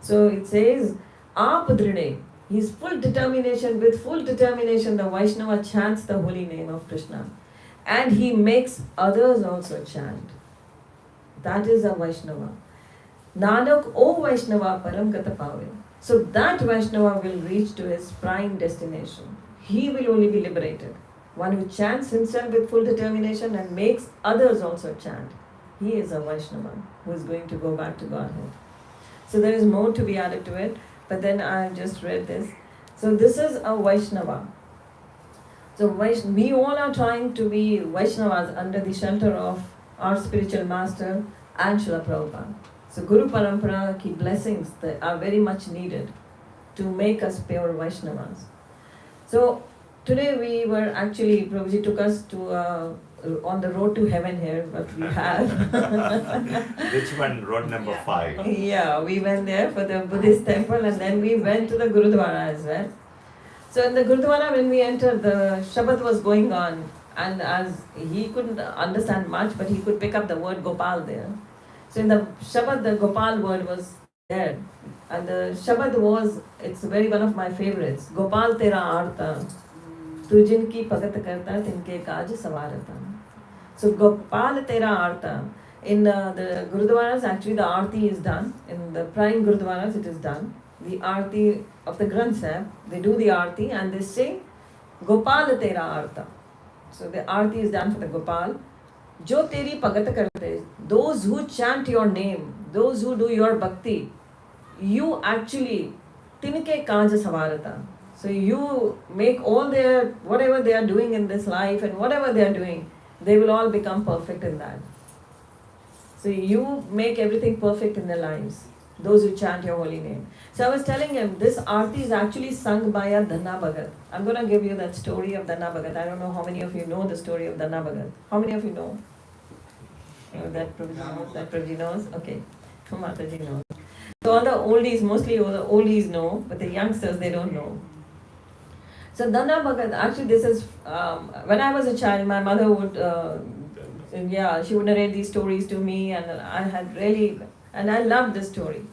Speaker 2: So it says, aap dride. His full determination, with full determination, the Vaishnava chants the holy name of Krishna. And he makes others also chant. That is a Vaishnava. Nanak o Vaishnava param gata pave. So that Vaishnava will reach to his prime destination. He will only be liberated. One who chants himself with full determination and makes others also chant. He is a Vaishnava who is going to go back to Godhead. So there is more to be added to it, but then I have just read this. So this is a Vaishnava. So we all are trying to be Vaishnavas under the shelter of our spiritual master and Srila Prabhupada. So Guru Parampara ki blessings that are very much needed to make us pure Vaishnavas. So today we were actually, Prabhuji took us to on the road to heaven here, what we have.
Speaker 3: Which one? Road number 5.
Speaker 2: Yeah, we went there for the Buddhist temple and then we went to the Gurudwara as well. So in the Gurudwara when we entered, the Shabad was going on, and as he couldn't understand much, but he could pick up the word Gopal there. So in the Shabad, the Gopal word was there. And the Shabad was, it's very one of my favorites. Gopal tera arta, tu jinki bhagat karta, tinke kaaj savarata. So Gopal tera arta. In the Gurudwaras, actually the Aarti is done. In the prime Gurudwaras, it is done. The Aarti of the Granth Sahib, they do the Aarti and they sing Gopal tera arta. So the Aarti is done for the Gopal. Jo teri bhagat karte, those who chant your name, those who do your bhakti, you actually tinke kaaj savarata. So you make all their, whatever they are doing in this life and whatever they are doing, they will all become perfect in that. So you make everything perfect in their lives, those who chant your holy name. So I was telling him, this Aarti is actually sung by a Dhanna Bhagat. I'm going to give you that story of Dhanna Bhagat. I don't know how many of you know the story of Dhanna Bhagat. How many of you know? That Prabhuji knows? Okay. Mataji knows. So all the oldies, mostly all the oldies know, but the youngsters, they don't know. So Dana Bhagat, actually this is, when I was a child, my mother would, she would narrate these stories to me, and I loved this story.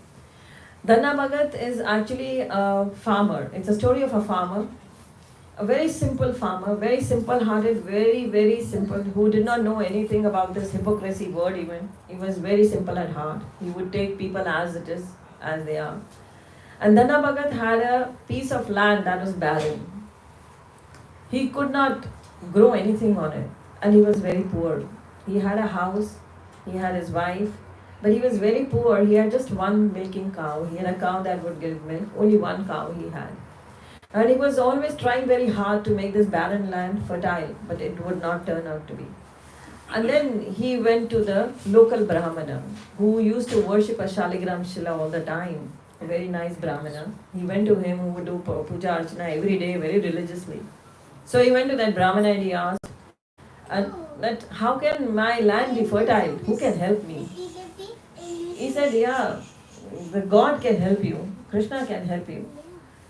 Speaker 2: Dana Bhagat is actually a farmer. It's a story of a farmer, a very simple farmer, very simple-hearted, very, very simple, who did not know anything about this hypocrisy word even. He was very simple at heart. He would take people as it is, as they are. And Dana Bhagat had a piece of land that was barren. He could not grow anything on it, and he was very poor. He had a house, he had his wife, but he was very poor. He had just one milking cow. He had a cow that would give milk, only one cow he had. And he was always trying very hard to make this barren land fertile, but it would not turn out to be. And then he went to the local Brahmana, who used to worship a Shaligram Shila all the time, a very nice Brahmana. He went to him, who would do puja archana every day, very religiously. So he went to that Brahmana and he asked, that how can my land be fertile? Who can help me? He said, yeah, the God can help you. Krishna can help you.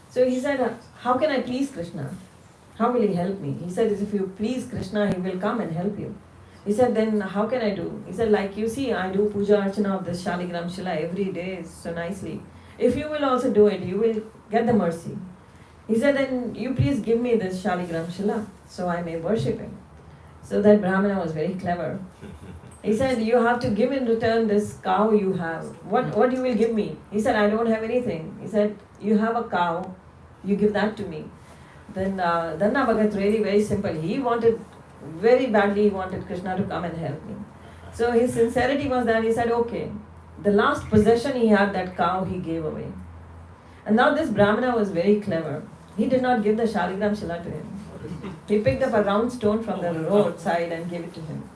Speaker 2: So he said, how can I please Krishna? How will he help me? He said, if you please Krishna, he will come and help you. He said, then how can I do? He said, like you see, I do puja archana of this Shaligram Shila every day so nicely. If you will also do it, you will get the mercy. He said, then you please give me this Shaligram Shila so I may worship him. So that Brahmana was very clever. He said, you have to give in return this cow you have. What you will give me? He said, I don't have anything. He said, you have a cow, you give that to me. Then Dana Bhagat, really very simple. Very badly he wanted Krishna to come and help me. So his sincerity was that he said, okay, the last possession he had, that cow, he gave away. And now this Brahmana was very clever. He did not give the Shaligram Shila to him. He picked up a round stone from the roadside and gave it to him.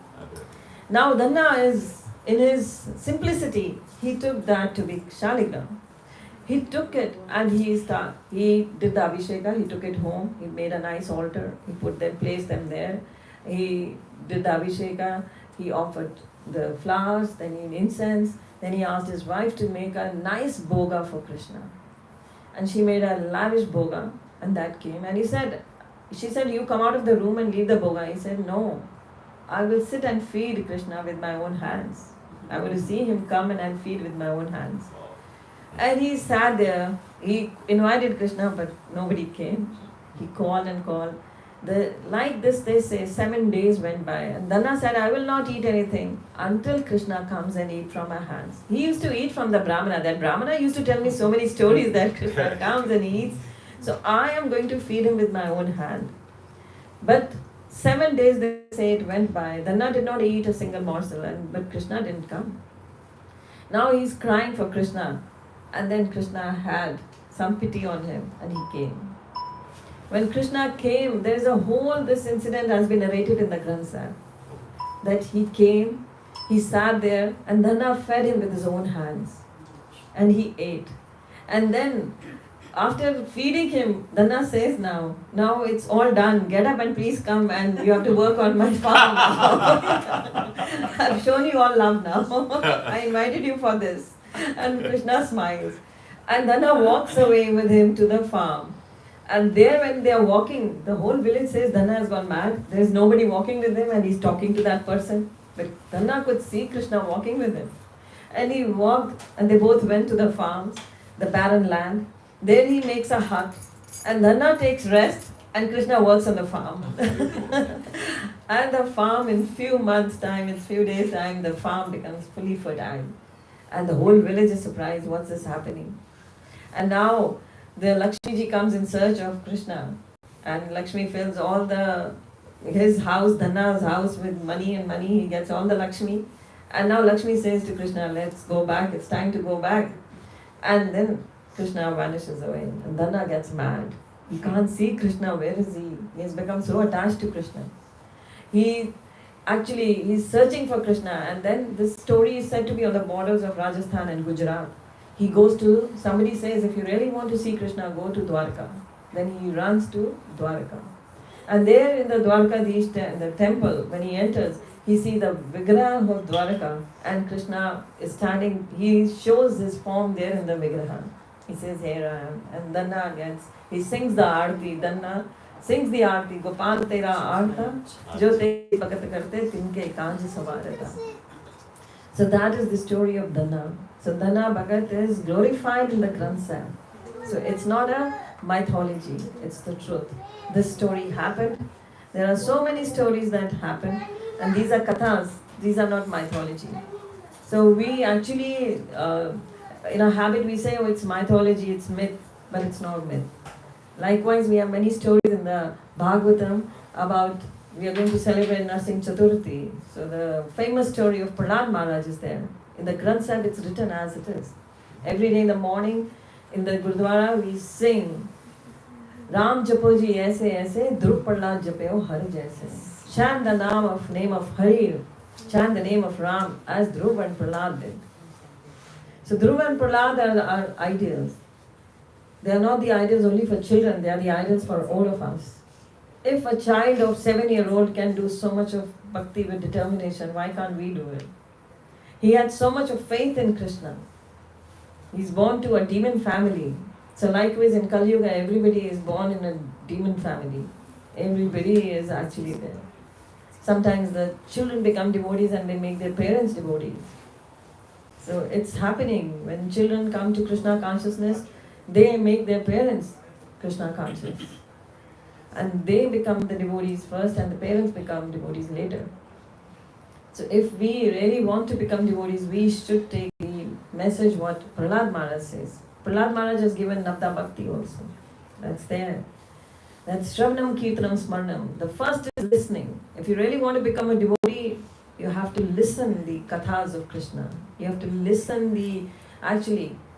Speaker 2: Now Dana is, in his simplicity, he took that to be Shaligram. He took it and he did the Abhisheka, he took it home, he made a nice altar, he placed them there. He did the Abhisheka, he offered the flowers, then he incense, then he asked his wife to make a nice boga for Krishna. And she made a lavish boga, and that came. And she said, you come out of the room and leave the boga. He said, no, I will sit and feed Krishna with my own hands. I will see him come and I'll feed with my own hands. And he sat there. He invited Krishna, but nobody came. He called and called. Like this, they say, 7 days went by. And Dana said, I will not eat anything until Krishna comes and eat from my hands. He used to eat from the Brahmana. That Brahmana used to tell me so many stories that Krishna comes and eats. So I am going to feed him with my own hand. But 7 days, they say, it went by. Dana did not eat a single morsel, but Krishna didn't come. Now he's crying for Krishna. And then Krishna had some pity on him and he came. When Krishna came, this incident has been narrated in the Granth, that he came, he sat there, and Dana fed him with his own hands. And he ate. And then, after feeding him, Dana says now it's all done. Get up and please come and you have to work on my farm now. I've shown you all love now. I invited you for this. And Krishna smiles. And Dana walks away with him to the farm. And there when they are walking, the whole village says Dana has gone mad. There is nobody walking with him and he's talking to that person. But Dana could see Krishna walking with him. And he walked and they both went to the farms, the barren land. There he makes a hut. And Dana takes rest and Krishna works on the farm. And the farm in few months' time, in few days' time, the farm becomes fully fertile. And the whole village is surprised, what's this happening? And now the Lakshmi ji comes in search of Krishna. And Lakshmi fills his house, Dana's house, with money and money. He gets all the Lakshmi. And now Lakshmi says to Krishna, let's go back, it's time to go back. And then Krishna vanishes away. And Dana gets mad. He can't see Krishna, where is he? He has become so attached to Krishna. He's searching for Krishna, and then this story is said to be on the borders of Rajasthan and Gujarat. He goes to, somebody says, if you really want to see Krishna, go to Dwarka. Then he runs to Dwarka. And there in the Dwarkadish, the temple, when he enters, he sees the Vigraha of Dwarka, and Krishna is standing, he shows his form there in the Vigraha. He says, here I am. And Dana he sings the Aarti. Dana sings the aarti, Gopal tera aarta, jo teri bhagat karte, tinke kanj savarata. So that is the story of Dana. So Dana Bhagat is glorified in the Granth Sahib. So it's not a mythology, it's the truth. This story happened. There are so many stories that happen, and these are kathas, these are not mythology. So we actually, in our habit, we say, oh, it's mythology, it's myth, but it's not myth. Likewise, we have many stories in the Bhagavatam about, we are going to celebrate Narsingh Chaturthi. So the famous story of Prahlad Maharaj is there. In the Granth Sahib, it's written as it is. Every day in the morning, in the Gurdwara, we sing, Ram Japoji aise aise, Dhruv Prahlad Japeo Hari jaise. Chant the name of Hari, chant the name of Ram as Dhruv and Prahlad did. So Dhruv and Prahlad are ideals. They are not the ideals only for children, they are the ideals for all of us. If a child of 7-year-old can do so much of bhakti with determination, why can't we do it? He had so much of faith in Krishna. He's born to a demon family. So likewise in Kali Yuga, everybody is born in a demon family. Everybody is actually there. Sometimes the children become devotees and they make their parents devotees. So it's happening. When children come to Krishna consciousness, they make their parents Krishna conscious. And they become the devotees first and the parents become devotees later. So if we really want to become devotees, we should take the message what Prahlad Maharaj says. Prahlad Maharaj has given Navda Bhakti also. That's there. That's Shravanam, Kirtanam, Smaranam. The first is listening. If you really want to become a devotee, you have to listen the kathas of Krishna. You have to listen the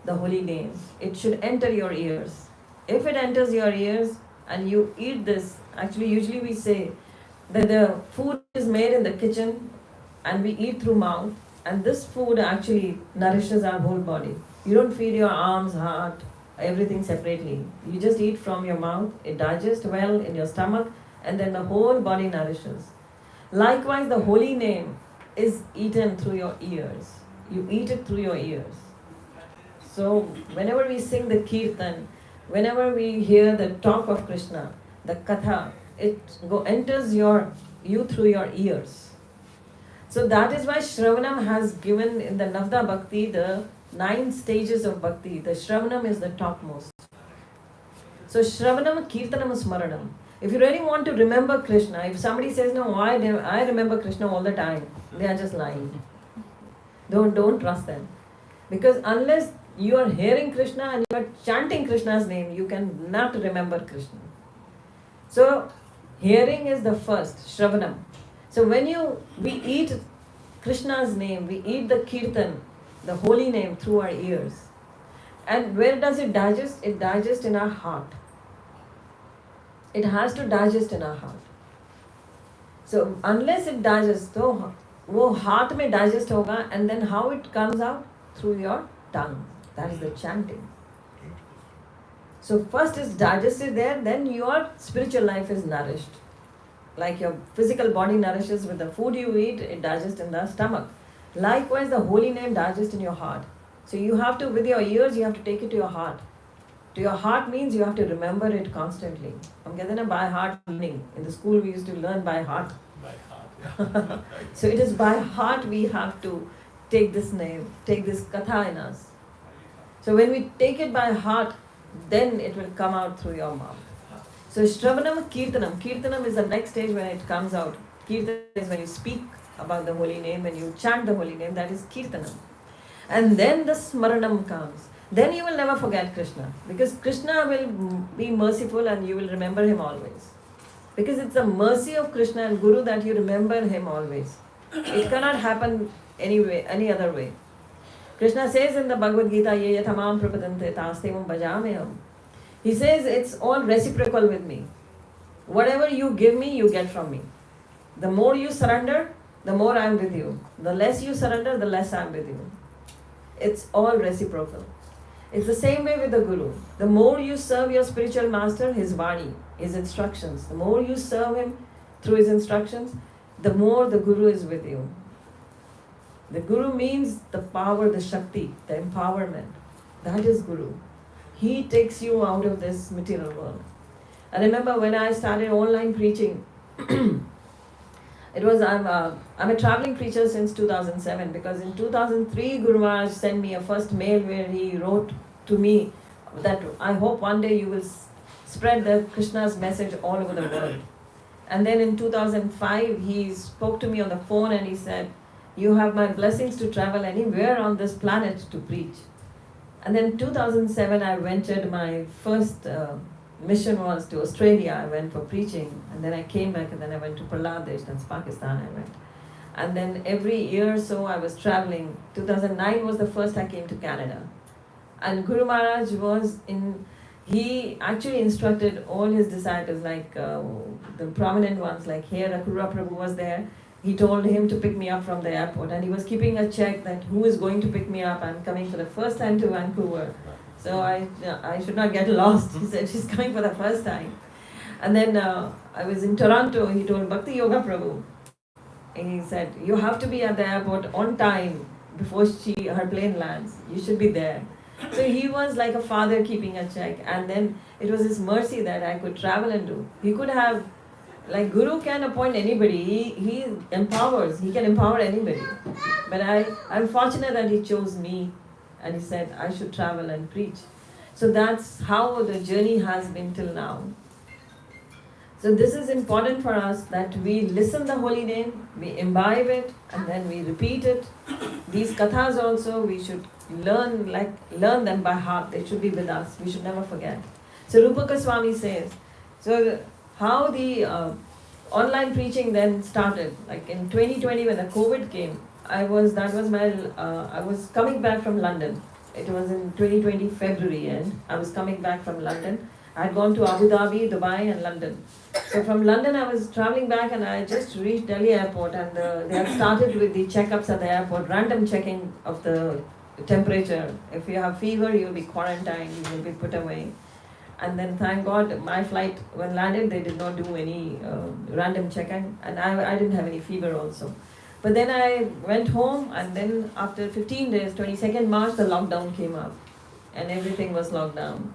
Speaker 2: holy names. It should enter your ears. If it enters your ears and you eat this, usually we say that the food is made in the kitchen and we eat through mouth, and this food actually nourishes our whole body. You don't feed your arms, heart, everything separately. You just eat from your mouth, it digests well in your stomach, and then the whole body nourishes. Likewise, the holy name is eaten through your ears. You eat it through your ears. So whenever we sing the kirtan, whenever we hear the talk of Krishna, the katha, it enters you through your ears. So that is why Shravanam has given in the Navda Bhakti the 9 stages of Bhakti. The Shravanam is the topmost. So Shravanam, Kirtanam, Smaranam. If you really want to remember Krishna, if somebody says, no, I remember Krishna all the time, they are just lying. Don't trust them. Because unless you are hearing Krishna and you are chanting Krishna's name, you cannot remember Krishna. So hearing is the first, Shravanam. So when we eat Krishna's name, we eat the kirtan, the holy name through our ears. And where does it digest? It digests in our heart. It has to digest in our heart. So unless it digests, तो वो heart में digest होगा, and then how it comes out? Through your tongue. That is the chanting. So first is digested there, then your spiritual life is nourished. Like your physical body nourishes with the food you eat, it digests in the stomach. Likewise, the holy name digests in your heart. So you have to, with your ears, you have to take it to your heart. To your heart means you have to remember it constantly. हम कहते हैं ना by heart learning. In the school we used to learn by heart.
Speaker 3: By heart, yeah.
Speaker 2: So it is by heart we have to take this name, take this katha in us. So when we take it by heart, then it will come out through your mouth. So Shravanam, Kirtanam. Kirtanam is the next stage when it comes out. Kirtanam is when you speak about the holy name, when you chant the holy name, that is Kirtanam. And then the Smaranam comes. Then you will never forget Krishna. Because Krishna will be merciful and you will remember him always. Because it's the mercy of Krishna and Guru that you remember him always. It cannot happen any other way. Krishna says in the Bhagavad Gita, Ye yathamam prapadante tastevam bhajameham. He says it's all reciprocal with me. Whatever you give me, you get from me. The more you surrender, the more I am with you. The less you surrender, the less I am with you. It's all reciprocal. It's the same way with the Guru. The more you serve your spiritual master, his Vani, his instructions, the more you serve him through his instructions, the more the Guru is with you. The Guru means the power, the Shakti, the empowerment. That is Guru. He takes you out of this material world. I remember when I started online preaching, I'm a traveling preacher since 2007, because in 2003 Guru Maharaj sent me a first mail where he wrote to me that I hope one day you will spread the Krishna's message all over the world. And then in 2005 he spoke to me on the phone and he said, you have my blessings to travel anywhere on this planet to preach. And then 2007 I ventured, my first mission was to Australia. I went for preaching, and then I came back, and then I went to Bangladesh, that's Pakistan I went. And then every year or so I was traveling. 2009 was the first I came to Canada. And Guru Maharaj he actually instructed all his disciples, like the prominent ones, like here Akura Prabhu was there. He told him to pick me up from the airport, and he was keeping a check that who is going to pick me up. I'm coming for the first time to Vancouver, so I should not get lost. He said, she's coming for the first time. And then I was in Toronto. He told Bhakti Yoga Prabhu, and he said, you have to be at the airport on time before her plane lands. You should be there. So he was like a father keeping a check. And then it was his mercy that I could travel and do. He could have, like Guru can appoint anybody. He empowers. He can empower anybody. But I'm fortunate that he chose me. And he said, I should travel and preach. So that's how the journey has been till now. So this is important for us, that we listen the holy name, we imbibe it, and then we repeat it. These kathas also, we should learn them by heart. They should be with us. We should never forget. So Rupa Goswami says, so how the online preaching then started. Like in 2020 when the COVID came, I was coming back from London. It was in 2020 February end. I was coming back from London. I had gone to Abu Dhabi, Dubai and London. So from London I was traveling back, and I just reached Delhi airport, and they had started with the checkups at the airport, random checking of the temperature. If you have fever, you'll be quarantined, you will be put away. And then thank God my flight, when landed, they did not do any random checking, and I didn't have any fever also. But then I went home, and then after 15 days, 22nd March, the lockdown came up, and everything was locked down.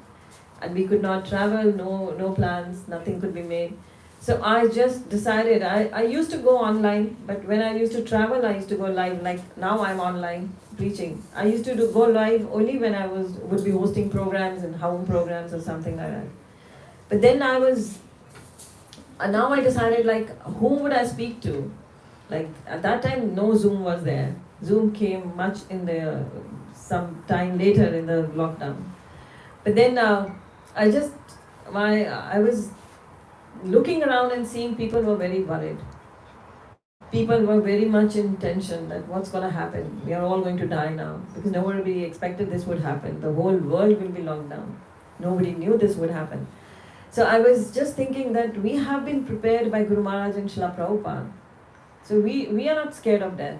Speaker 2: And we could not travel, no plans, nothing could be made. So I just decided, I used to go online, but when I used to travel, I used to go live. Like now I'm online preaching. I used to go live only when I would be hosting programs and home programs or something like that. But then now I decided, like, whom would I speak to? Like at that time, no Zoom was there. Zoom came much some time later in the lockdown. But then I was looking around and seeing people were very worried. People were very much in tension that what's going to happen. We are all going to die now, because nobody expected this would happen. The whole world will be locked down. Nobody knew this would happen. So I was just thinking that we have been prepared by Guru Maharaj and Srila Prabhupada. So we are not scared of death.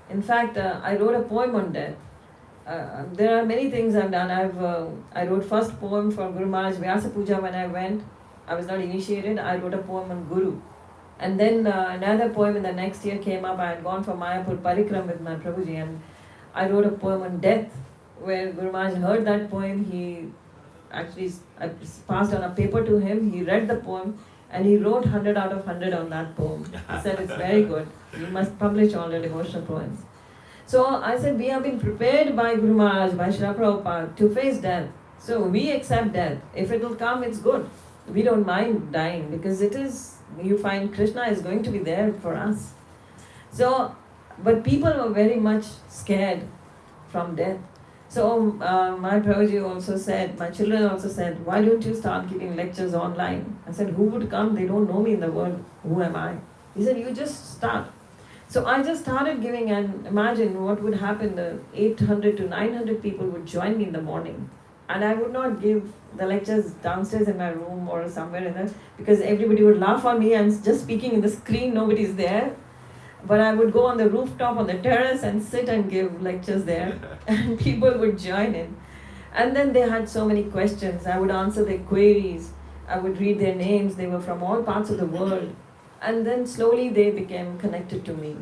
Speaker 2: In fact, I wrote a poem on death. There are many things I've done. I wrote first poem for Guru Maharaj Vyasa Puja when I went. I was not initiated. I wrote a poem on Guru. And then another poem in the next year came up. I had gone for Mayapur Parikram with my Prabhuji, and I wrote a poem on death, where Guru Maharaj heard that poem. I passed on a paper to him. He read the poem, and he wrote 100 out of 100 on that poem. He said, it's very good. You must publish all the devotional poems. So I said, we have been prepared by Guru Maharaj, by Srila Prabhupada to face death. So we accept death. If it will come, it's good. We don't mind dying, because you find Krishna is going to be there for us. So, but people were very much scared from death. So my Prabhuji also said, my children also said, why don't you start giving lectures online? I said, who would come? They don't know me in the world. Who am I? He said, you just start. So I just started giving, and imagine what would happen. The 800 to 900 people would join me in the morning. And I would not give the lectures downstairs in my room or somewhere in there, because everybody would laugh on me. I'm just speaking in the screen, nobody's there. But I would go on the rooftop, on the terrace, and sit and give lectures there. And people would join in. And then they had so many questions. I would answer their queries. I would read their names. They were from all parts of the world. And then slowly they became connected to me.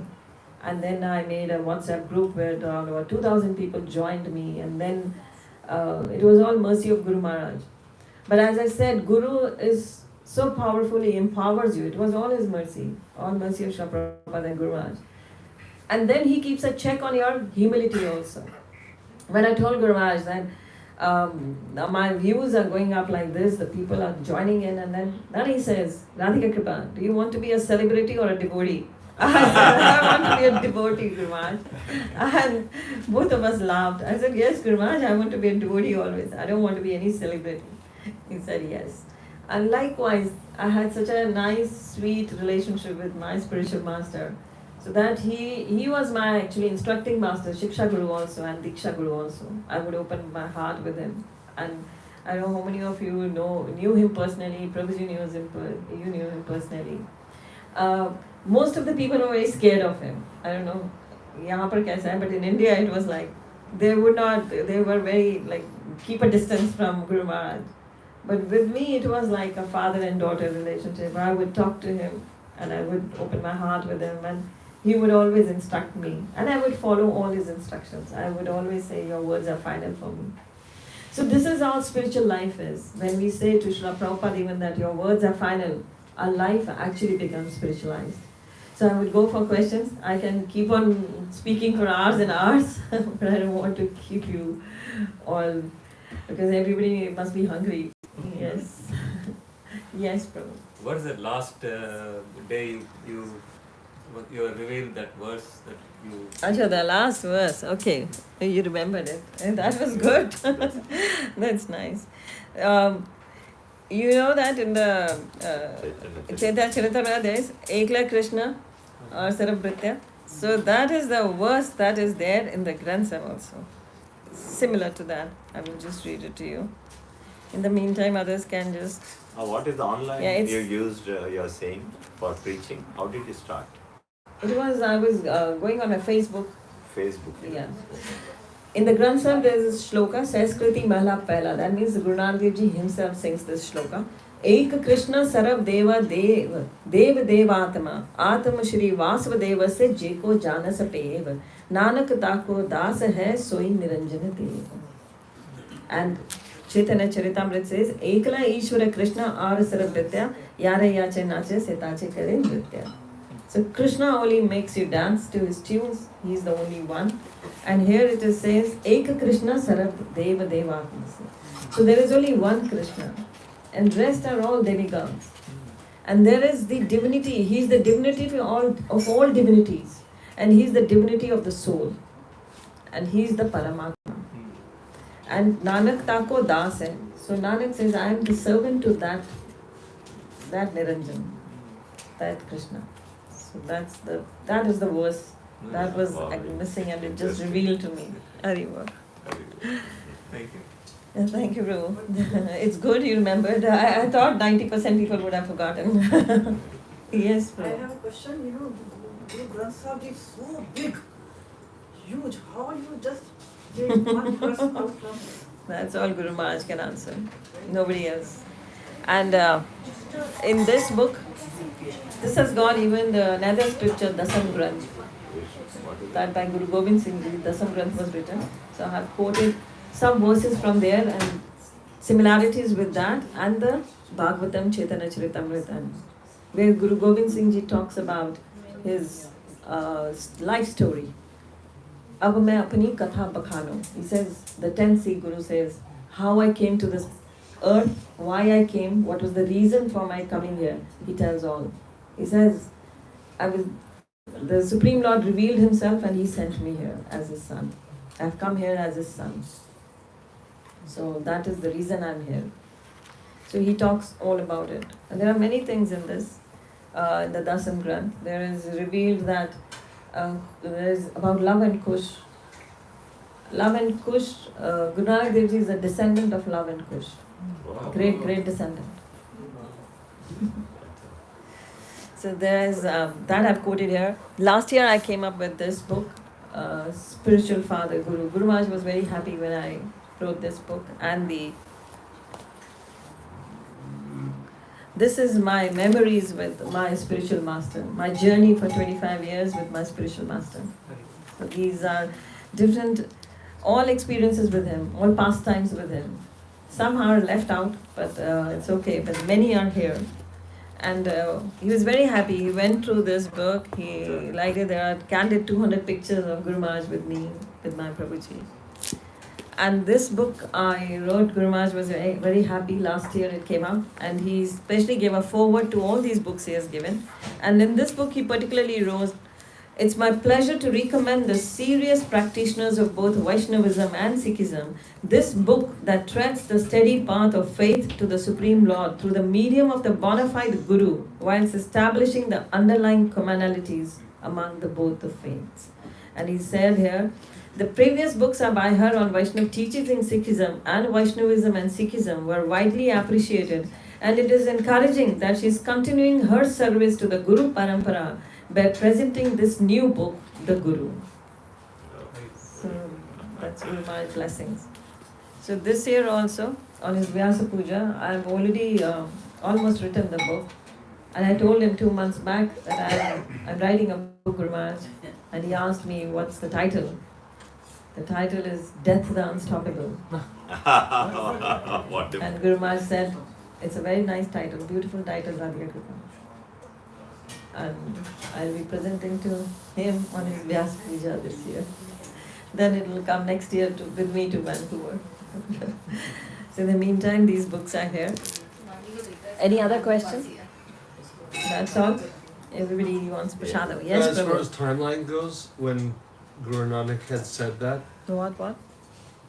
Speaker 2: And then I made a WhatsApp group where over 2,000 people joined me. And then it was all mercy of Guru Maharaj. But as I said, Guru is so powerfully empowers you. It was all his mercy, all mercy of Srila Prabhupada and Guru Maharaj. And then he keeps a check on your humility also. When I told Guru Maharaj that my views are going up like this, the people are joining in, and then he says, Radika Kripa, do you want to be a celebrity or a devotee? I said, I want to be a devotee, Guru Maharaj. And both of us laughed. I said, yes, Guru Maharaj, I want to be a devotee always. I don't want to be any celebrity. He said, yes. And likewise, I had such a nice, sweet relationship with my spiritual master. So that he was my actually instructing master, Shiksha Guru also and Diksha Guru also. I would open my heart with him. And I don't know how many of you knew him personally. Prabhuji you knew him personally. Most of the people were very scared of him. I don't know, yahan par kaisa hai, but in India it was like, they were very like, keep a distance from Guru Maharaj. But with me it was like a father and daughter relationship. I would talk to him and I would open my heart with him, and he would always instruct me, and I would follow all his instructions. I would always say, your words are final for me. So this is how spiritual life is. When we say to Srila Prabhupada even that your words are final, our life actually becomes spiritualized. So I would go for questions. I can keep on speaking for hours and hours, but I don't want to keep you all, because everybody must be hungry. Yes. Yes, Prabhu.
Speaker 1: What is the last day you revealed that verse that you...
Speaker 2: Acha, the last verse. Okay, you remembered it. That was good. That's nice. You know that in the Chaitanya Charitamrita there is Ekla Krishna or Sarabhritya. So that is the verse that is there in the Granth also. Similar to that. I will just read it to you. In the meantime, others can just...
Speaker 3: What is the online
Speaker 2: you
Speaker 3: used, you're saying, for preaching? How did you start?
Speaker 2: I was going on a Facebook.
Speaker 3: Facebook.
Speaker 2: Yeah. In the Granth Sahib there is a shloka, says Kriti Mahla Pehla. That means Guru Nanak Dev Ji himself sings this shloka. Ek Krishna Sarab Deva Dev Devatma Atma Shri Vasva Deva se Jeko Janas Pev Nanak Tako Das hai Soi Niranjana Dev. And Chaitanya Charitamrita says, Ekla Ishvara Krishna Ar Sarabhritya Yara Yache Nache Setache Kare Nritya. So Krishna only makes you dance to his tunes. He is the only one. And here it says, Eka Krishna Sarab Deva Devatma. So there is only one Krishna. And rest are all demigods. And there is the divinity. He is the divinity of all divinities. And he is the divinity of the soul. And he is the Paramatma. And Nanak Tako Das hai. So Nanak says, I am the servant to that Niranjan, that Krishna. So that is the verse that was missing, and it just revealed to me. Hariva.
Speaker 1: Thank you.
Speaker 2: Thank you, Prabhu. It's good you remembered. I thought 90% people would have forgotten. Yes, Prabhu.
Speaker 4: I have a question. Guru Granth Sahib is so big, huge. How you just take one verse out from?
Speaker 2: That's all Guru Maharaj can answer. Nobody else. And in this book, this has got even another scripture, Dasam Granth. That by Guru Gobind Singh Ji, Dasam Granth was written. So I have quoted some verses from there and similarities with that and the Bhagavatam Chaitanya Charitamrita, where Guru Gobind Singh Ji talks about his life story. Ab main apni katha bakhano. He says, the 10th Sikh Guru says, how I came to this earth, why I came, what was the reason for my coming here. He tells all. He says, the Supreme Lord revealed himself and he sent me here as his son. I have come here as his son. So that is the reason I am here. So he talks all about it. And there are many things in this, in the Dasam Granth. There is revealed that there is about Love and Kush. Love and Kush, Guru Nanak Dev Ji is a descendant of Love and Kush. Great, great descendant. So there is, that I've quoted here. Last year I came up with this book, Spiritual Father Guru. Guru Maharaj was very happy when I wrote this book. And this is my memories with my spiritual master, my journey for 25 years with my spiritual master. So these are different, all experiences with him, all pastimes with him. some are left out, but it's okay. But many are here. And he was very happy. He went through this book. He liked it. There are candid 200 pictures of Guru Maharaj with me, with my Prabhuji. And this book I wrote, Guru Maharaj was very, very happy. Last year it came out. And he especially gave a foreword to all these books he has given. And in this book he particularly wrote, "It's my pleasure to recommend the serious practitioners of both Vaishnavism and Sikhism this book that treads the steady path of faith to the Supreme Lord through the medium of the bona fide Guru, whilst establishing the underlying commonalities among the both the faiths." And he said here, the previous books are by her on Vaishnava teachings in Sikhism and Vaishnavism and Sikhism were widely appreciated, and it is encouraging that she is continuing her service to the Guru Parampara by presenting this new book, The Guru. So that's Guru Maharaj's blessings. So this year also, on his Vyasa Puja, I've already almost written the book. And I told him 2 months back that I'm writing a book, Guru Maharaj. And he asked me, what's the title? The title is Death the Unstoppable.
Speaker 3: Wonderful.
Speaker 2: And Guru Maharaj said, it's a very nice title, beautiful title, Radika Kripa. And I'll be presenting to him on his Vyasa Puja this year. Then it will come next year with me to Vancouver. So in the meantime, these books are here. Any other questions? That's all? Everybody wants prasada. Yes,
Speaker 5: As far
Speaker 2: Prabhu.
Speaker 5: as timeline goes, when Guru Nanak had said that,
Speaker 2: What?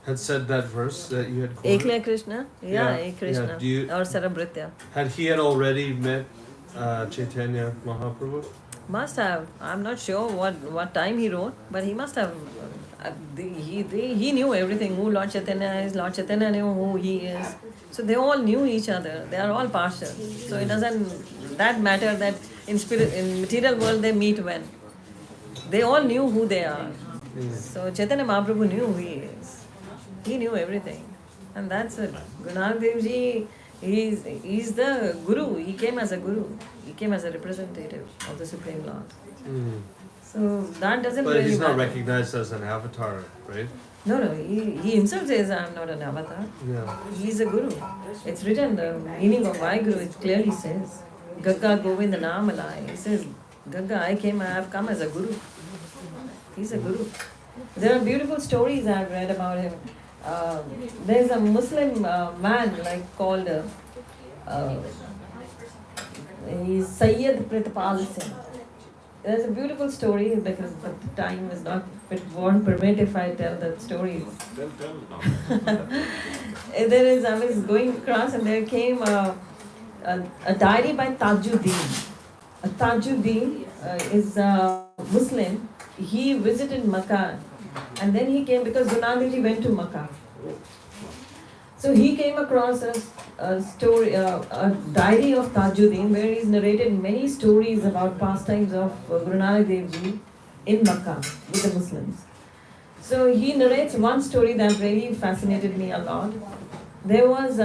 Speaker 5: had said that verse that you had quoted,
Speaker 2: Ekle Krishna? Yeah, Ek Krishna.
Speaker 5: do you,
Speaker 2: Or Sarabhritya.
Speaker 5: had he had already met Chaitanya Mahaprabhu?
Speaker 2: Must have. I'm not sure what time he wrote, but he must have. He knew everything. Who Lord Chaitanya is. Lord Chaitanya knew who he is. So they all knew each other. They are all partials. So it doesn't that matter that in material world they meet when. They all knew who they are. So Chaitanya Mahaprabhu knew who he is. He knew everything. And that's it. Guru Nanak Dev Ji, he's the Guru. He came as a Guru. He came as a representative of the Supreme Lord.
Speaker 5: Mm.
Speaker 2: So that doesn't
Speaker 5: But
Speaker 2: really
Speaker 5: he's not
Speaker 2: matter.
Speaker 5: recognized as an avatar, right?
Speaker 2: No, he himself says, I'm not an avatar.
Speaker 5: Yeah.
Speaker 2: He's a Guru. It's written, the meaning of why Guru, it clearly says. Gagga Govinda Namalai. It says, Gagga, I have come as a Guru. He's a Guru. There are beautiful stories I've read about him. There's a Muslim man called he's Sayyid Pritapal Singh. There's a beautiful story because but the time is not, it won't permit if I tell that story. I was going across and there came a diary by Tajuddin. Tajuddin is a Muslim. He visited Makkah and then he came because Guru Nanak Dev Ji went to Makkah. So he came across a story, a diary of Tajuddin where he's narrated many stories about pastimes of Guru Nanak Dev Ji in Makkah with the Muslims. So he narrates one story that really fascinated me a lot. There was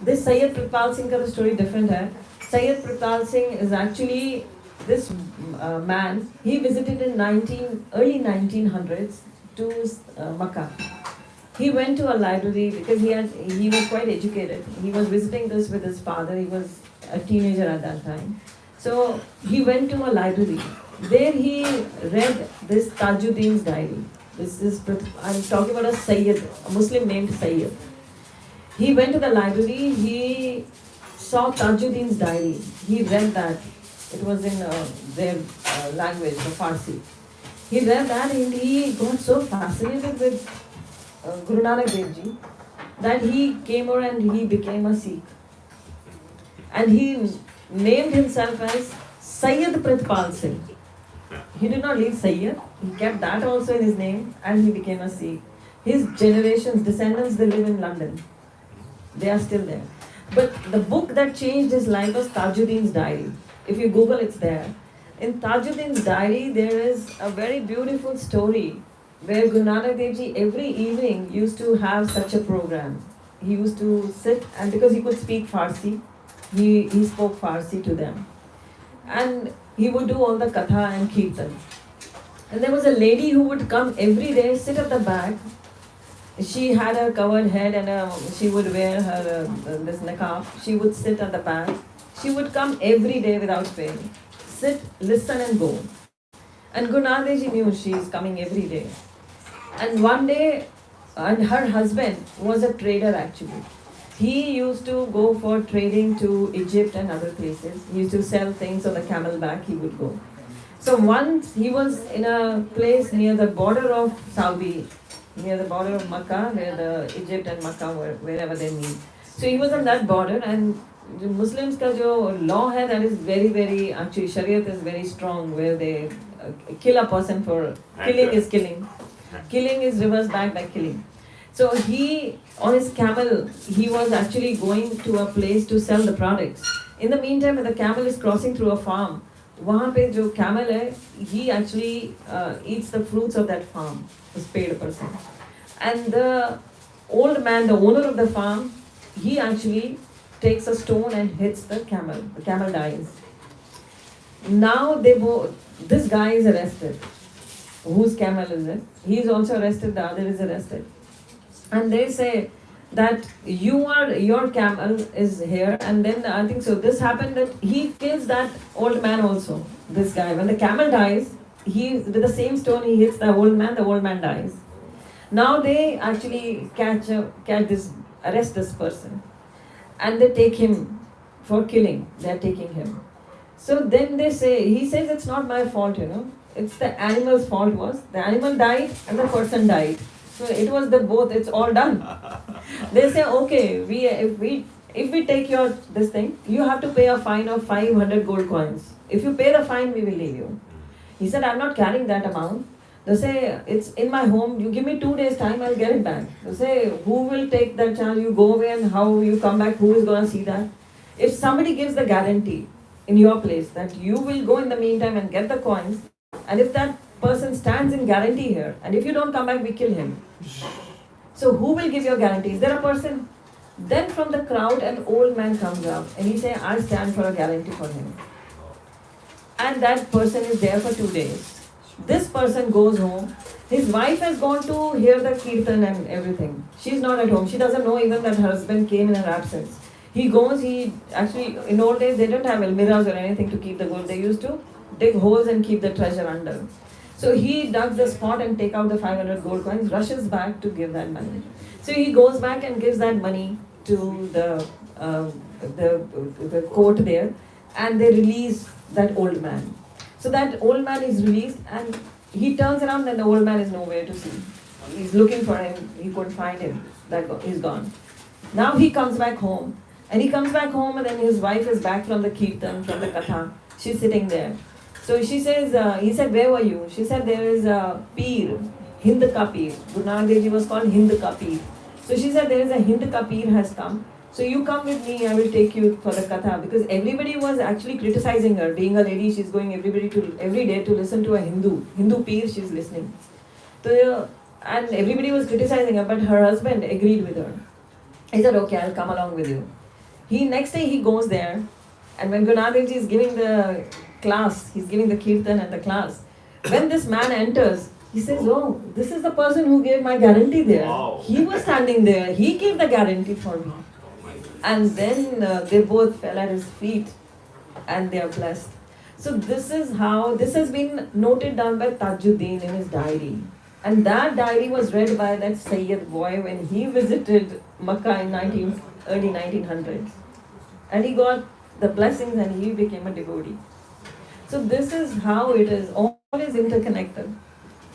Speaker 2: this Sayyid Pritpal Singh ka story different hai. Sayyid Pritpal Singh is actually this man. He visited in early 1900s to Makkah. He went to a library because he was quite educated. He was visiting this with his father. He was a teenager at that time. So he went to a library. There he read this Tajuddin's diary. I'm talking about a Sayyid, a Muslim named Sayyid. He went to the library. He saw Tajuddin's diary. He read that. It was in their language, the Farsi. He read that and he got so fascinated with Guru Nanak Dev Ji that he came over and he became a Sikh. And he named himself as Sayyid Pritpal Singh. He did not leave Sayyid, he kept that also in his name and he became a Sikh. His generations, descendants, they live in London. They are still there. But the book that changed his life was Tajuddin's diary. If you Google, it's there. In Tajuddin's diary, there is a very beautiful story where Guru Nanak Dev Ji every evening used to have such a program. He used to sit, and because he could speak Farsi, he spoke Farsi to them. And he would do all the katha and kirtan. And there was a lady who would come every day, sit at the back, She had a covered head and she would wear her this niqab. She would sit at the back. She would come every day without fail. Sit, listen and go. And Guru Nanak Dev Ji knew she is coming every day. And one day, and her husband was a trader actually. He used to go for trading to Egypt and other places. He used to sell things on the camel back, he would go. So once he was in a place near the border of Saudi, near the border of Makkah, where the Egypt and Makkah were, wherever they meet. So he was on that border, and the Muslims ka jo law hai, that is very, very, actually Shariat is very strong, where they kill a person for, killing is killing. Killing is reversed back by killing. So he, on his camel, he was actually going to a place to sell the products. In the meantime, when the camel is crossing through a farm, वहाँ पे जो camel है, he actually eats the fruits of that farm, this paid person. And the old man, the owner of the farm, he actually takes a stone and hits the camel. The camel dies. Now this guy is arrested. Whose camel is it? He is also arrested, the other is arrested. And they say that your camel is here, and then I think so this happened that he kills that old man also, this guy. When the camel dies, with the same stone he hits the old man dies. Now they actually arrest this person, and they take him for killing. They are taking him. So then he says it's not my fault, it's the animal's fault. Was the animal died and the person died. So it was it's all done. They say, okay, if we take this thing, you have to pay a fine of 500 gold coins. If you pay the fine, we will leave you. He said, I'm not carrying that amount. They say, it's in my home, you give me 2 days time, I'll get it back. They say, who will take that chance? You go away and how you come back, who is going to see that? If somebody gives the guarantee in your place that you will go in the meantime and get the coins, and if that person stands in guarantee here, and if you don't come back, we kill him. So who will give your guarantee? Is there a person? Then from the crowd, an old man comes up and he says, I stand for a guarantee for him. And that person is there for 2 days. This person goes home. His wife has gone to hear the kirtan and everything. She's not at home. She doesn't know even that her husband came in her absence. He goes, actually, in old days, they don't have almirahs or anything to keep the gold. They used to dig holes and keep the treasure under. So he dug the spot and take out the 500 gold coins, rushes back to give that money. So he goes back and gives that money to the court there, and they release that old man. So that old man is released, and he turns around and the old man is nowhere to see. He's looking for him, he couldn't find him, he's gone. Now he comes back home, and then his wife is back from the kirtan, from the katha. She's sitting there. So she says, he said, where were you? She said, there is a Peer, Hind ka Peer. Guru Nanak Dev Ji was called Hind ka Peer. So she said, there is a Hind ka Peer has come. So you come with me, I will take you for the katha. Because everybody was actually criticizing her. Being a lady, she's going every day to listen to a Hindu Peer, she's listening. So, and everybody was criticizing her, but her husband agreed with her. He said, okay, I'll come along with you. Next day he goes there, and when Guru Nanak Dev Ji is giving the class, he's giving the kirtan and the class. When this man enters, he says, oh, this is the person who gave my guarantee there.
Speaker 3: Wow.
Speaker 2: He was standing there, he gave the guarantee for me. And then they both fell at his feet and they are blessed. So this has been noted down by Tajuddin in his diary. And that diary was read by that Sayyid boy when he visited Makkah in early 1900s. And he got the blessings and he became a devotee. So this is how it is, all is interconnected.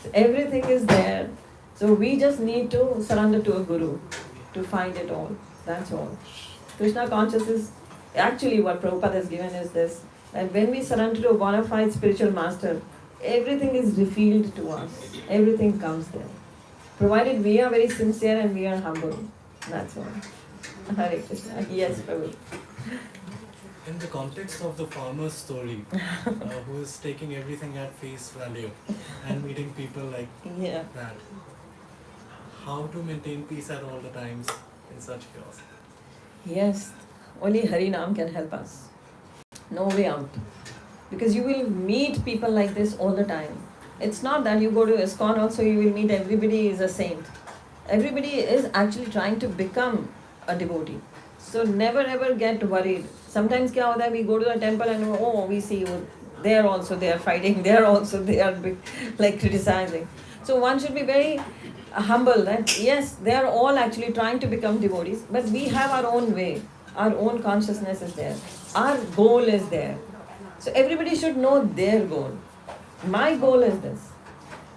Speaker 2: So everything is there. So we just need to surrender to a guru to find it all. That's all. Krishna consciousness, actually what Prabhupada has given is this, that when we surrender to a bona fide spiritual master, everything is revealed to us. Everything comes there. Provided we are very sincere and we are humble. That's all. Hare Krishna. Yes, Prabhu.
Speaker 6: In the context of the farmer's story, who is taking everything at face value and meeting people like that, how to maintain peace at all the times in such chaos?
Speaker 2: Yes, only Hari Nam can help us. No way out. Because you will meet people like this all the time. It's not that you go to ISKCON also, you will meet everybody is a saint. Everybody is actually trying to become a devotee. So never ever get worried. Sometimes kya hota hai, we go to the temple and oh, we see there also they are fighting, there also they are like criticizing. So one should be very humble that yes, they are all actually trying to become devotees, but we have our own way. Our own consciousness is there. Our goal is there. So everybody should know their goal. My goal is this.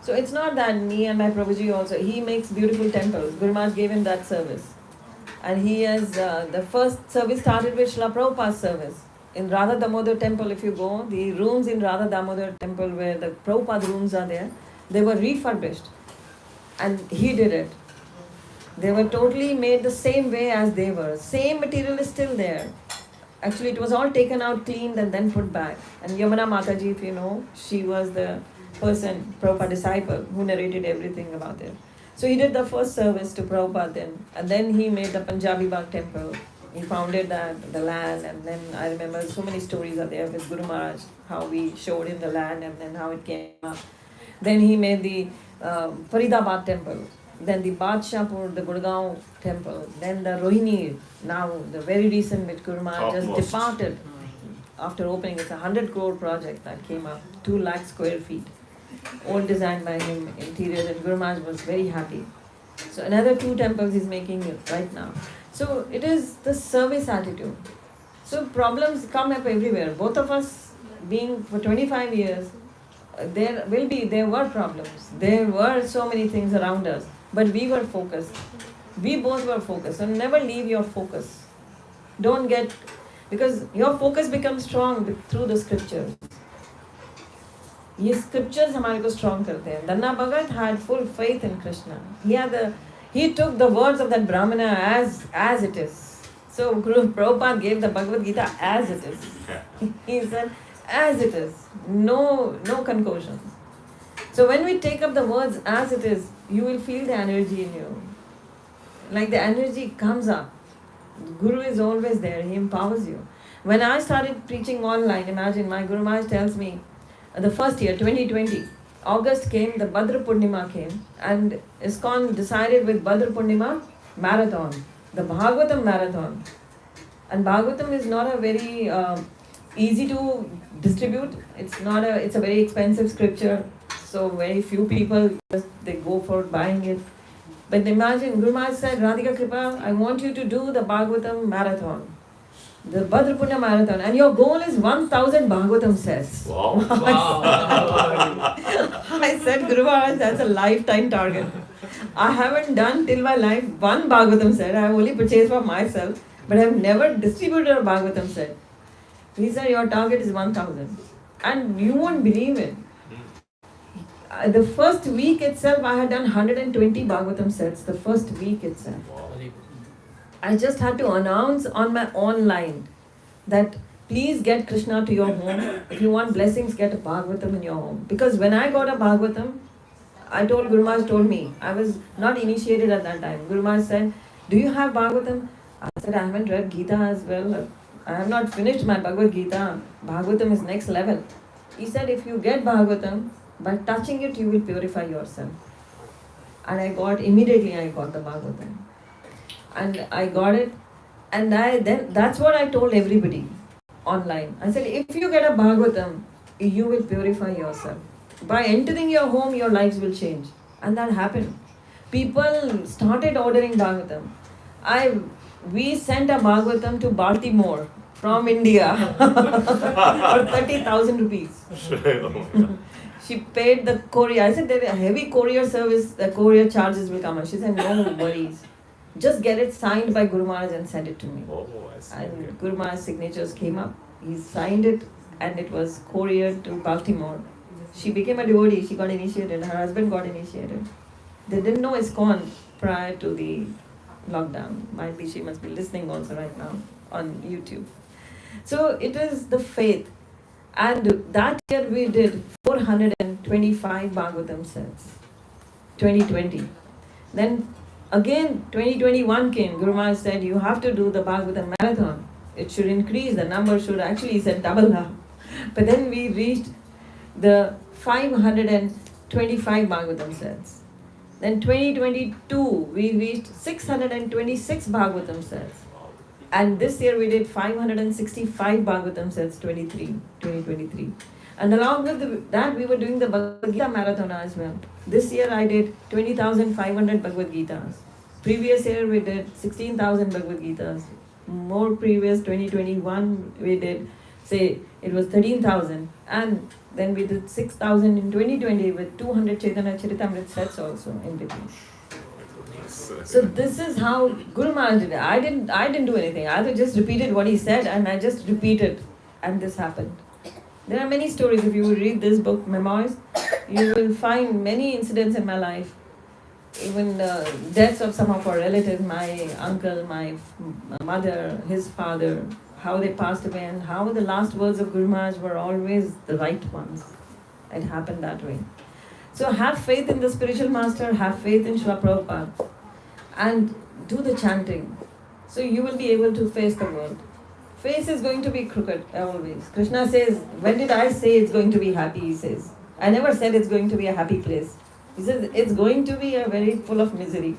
Speaker 2: So it's not that me and my Prabhuji also, he makes beautiful temples. Guru Maharaj gave him that service. And he has, the first service started with Srila Prabhupada's service. In Radha Damodar temple, if you go, the rooms in Radha Damodar temple where the Prabhupada rooms are there, they were refurbished. And he did it. They were totally made the same way as they were. Same material is still there. Actually, it was all taken out, cleaned, and then put back. And Yamuna Mataji, if you know, she was the person, Prabhupada disciple, who narrated everything about it. So he did the first service to Prabhupada then. And then he made the Punjabi Bagh temple. He founded the land. And then I remember so many stories are there with Guru Maharaj, how we showed him the land and then how it came up. Then he made the Faridabad temple. Then the Badshahpur, the Gurgaon temple. Then the Rohini, now the very recent which Guru Maharaj just departed after opening. It's a 100 crore project that came up, 2 lakh square feet. All designed by him, interiors, and Guru Maharaj was very happy. So another 2 temples he's making right now. So it is the service attitude. So problems come up everywhere. Both of us being for 25 years, there were problems. There were so many things around us. But we were focused. We both were focused. So never leave your focus. Don't get, because your focus becomes strong through the scriptures. ये scriptures हमारे को strong करते हैं. Danna Bhagat had full faith in Krishna. He took the words of that Brahmana as it is. So Guru Prabhupada gave the Bhagavad Gita as it is. He said, as it is. No conclusions. So when we take up the words as it is, you will feel the energy in you. Like the energy comes up. Guru is always there. He empowers you. When I started preaching online, imagine my Guru Maharaj tells me, the first year, 2020, August came, the Bhadra Purnima came, and ISKCON decided with Bhadra Purnima marathon, the Bhagavatam marathon. And Bhagavatam is not a very easy to distribute. It's a very expensive scripture. So very few people, they go for buying it. But imagine, Guru Maharaj said, Radika Kripa, I want you to do the Bhagavatam marathon. The Bhadra Punya marathon. And your goal is 1,000 Bhagavatam sets.
Speaker 3: Wow.
Speaker 2: I said, Guru Maharaj, that's a lifetime target. I haven't done till my life one Bhagavatam set. I have only purchased for myself. But I have never distributed a Bhagavatam set. He said, your target is 1,000. And you won't believe it. The first week itself, I had done 120 Bhagavatam sets. The first week itself. I just had to announce on my online that please get Krishna to your home. If you want blessings, get a Bhagavatam in your home. Because when I got a Bhagavatam, Guru Maharaj told me, I was not initiated at that time. Guru Maharaj said, do you have Bhagavatam? I said, I haven't read Gita as well. I have not finished my Bhagavad Gita. Bhagavatam is next level. He said, if you get Bhagavatam, by touching it, you will purify yourself. And immediately I got the Bhagavatam. And I got it. And that's what I told everybody online. I said, if you get a Bhagavatam, you will purify yourself. By entering your home, your lives will change. And that happened. People started ordering Bhagavatam. We sent a Bhagavatam to Baltimore from India for 30,000 rupees. She paid the courier. I said, there is a heavy courier service, the courier charges will come. She said, no worries. Just get it signed by Guru Maharaj and send it to me. And Guru Maharaj's signatures came up. He signed it and it was couriered to Baltimore. She became a devotee. She got initiated. Her husband got initiated. They didn't know ISKCON prior to the lockdown. She must be listening also right now on YouTube. So it is the faith. And that year we did 425 Bhagavatam sets. 2020. Then again 2021 came. Guru Maharaj said, you have to do the Bhagavatam marathon. It should increase. The number should actually, he said, double now. But then we reached the 525 Bhagavatam sets. Then 2022, we reached 626 Bhagavatam sets. And this year we did 565 Bhagavatam sets, 2023. And along with that, we were doing the Bhagavad Gita marathon as well. This year I did 20,500 Bhagavad Gitas. Previous year we did 16,000 Bhagavad Gitas. More previous, 2021, we did, say, it was 13,000. And then we did 6,000 in 2020 with 200 Chaitanya Charitamrita sets also in between. So this is how Guru Maharaj did it. I didn't do anything. I just repeated what he said and I just repeated and this happened. There are many stories. If you read this book, Memoirs, you will find many incidents in my life. Even deaths of some of our relatives, my uncle, my mother, his father, how they passed away and how the last words of Guru Maharaj were always the right ones. It happened that way. So have faith in the spiritual master, have faith in Srila Prabhupada and do the chanting. So you will be able to face the world. Face is going to be crooked always. Krishna says, when did I say it's going to be happy, he says. I never said it's going to be a happy place. He says, it's going to be a very full of misery.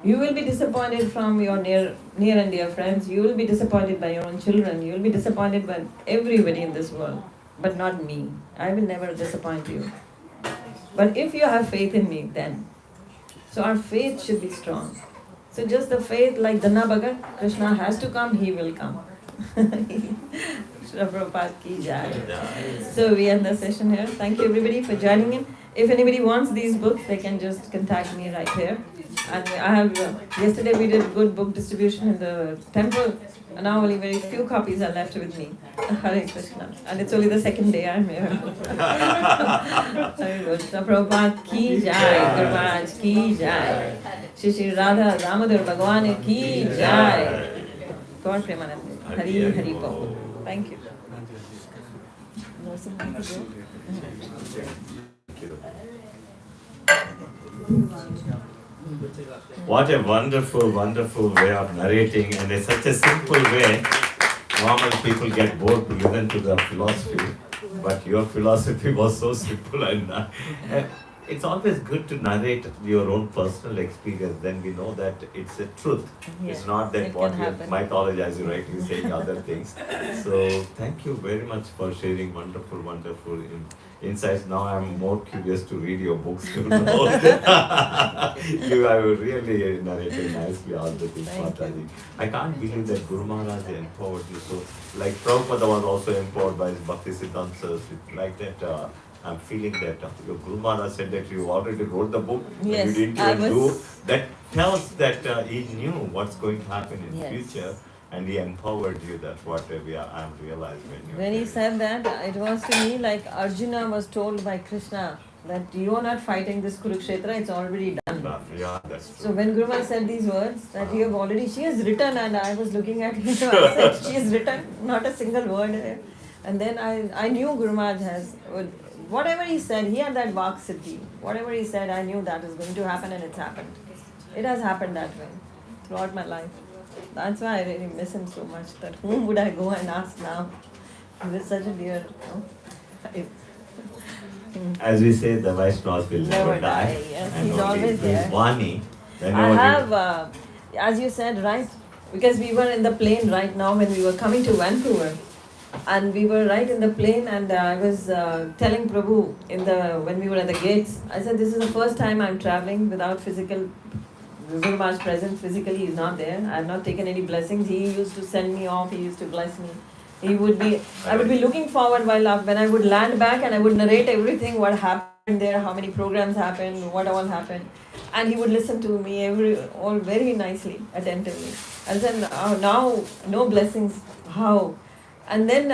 Speaker 2: You will be disappointed from your near and dear friends. You will be disappointed by your own children. You will be disappointed by everybody in this world. But not me. I will never disappoint you. But if you have faith in me, then. So our faith should be strong. So just the faith like Dhanna Bhagat, Krishna has to come, he will come. Srila Prabhupada ki jai. So we end the session here. Thank you everybody for joining in. If anybody wants these books, they can just contact me right here. And I have, yesterday we did good book distribution in the temple. And now only very few copies are left with me. Hare Krishna. And it's only the second day I'm here. Very good. So Prabhupada ki jai, Guru Maharaj ki jai. Shri Shri Radha Damoдар Bhagwan ki jai. God Premanande. Hari Hari Bol. Thank you.
Speaker 3: What a wonderful, wonderful way of narrating, and it's such a simple way. Normal people get bored to listen to the philosophy, but your philosophy was so simple and it's always good to narrate your own personal experience. Then we know that it's a truth.
Speaker 2: Yeah,
Speaker 3: it's not that
Speaker 2: it
Speaker 3: what
Speaker 2: can
Speaker 3: you're
Speaker 2: happen.
Speaker 3: mythologizing, rightly saying other things. So thank you very much for sharing wonderful, wonderful insights. Now I'm more curious to read your books to know. You have really narrated nicely all the things,
Speaker 2: Thank you.
Speaker 3: Mataji. I can't believe that Guru Maharaj empowered you so. Like Prabhupada was also empowered by his Bhakti Siddhanta Saraswati. Like that. I'm feeling that your Guru Maharaj said that you already wrote the book,
Speaker 2: Yes,
Speaker 3: you didn't
Speaker 2: I
Speaker 3: even do.
Speaker 2: was-
Speaker 3: That tells that he knew what's going to happen in
Speaker 2: Yes.
Speaker 3: future, and he empowered you. That's what I'm realizing
Speaker 2: When he said that, it was to me like Arjuna was told by Krishna that you are not fighting this Kurukshetra, it's already done.
Speaker 3: Yeah, that's true.
Speaker 2: So when Guru Maharaj said these words, that you have already, she has written, and I was looking at him, I said, she has written, not a single word here. And then I knew Guru Maharaj has, whatever he said, he had that Vak Siddhi. Whatever he said, I knew that is going to happen, and it's happened. It has happened that way throughout my life. That's why I really miss him so much, that whom would I go and ask now? He was such a dear,
Speaker 3: As we say, the Vaishnavas will never die.
Speaker 2: Yes,
Speaker 3: And
Speaker 2: he's
Speaker 3: only
Speaker 2: always
Speaker 3: his
Speaker 2: there.
Speaker 3: Vani,
Speaker 2: I
Speaker 3: whenever we-
Speaker 2: have, as you said, right, because we were in the plane right now when we were coming to Vancouver. And we were right in the plane, and I was telling Prabhu when we were at the gates, I said, this is the first time I'm traveling without physical, Guru Maharaj present physically, he's not there. I have not taken any blessings. He used to send me off, he used to bless me. I would be looking forward when I would land back and I would narrate everything, what happened there, how many programs happened, what all happened. And he would listen to me all very nicely, attentively. And then now, no blessings, how? And then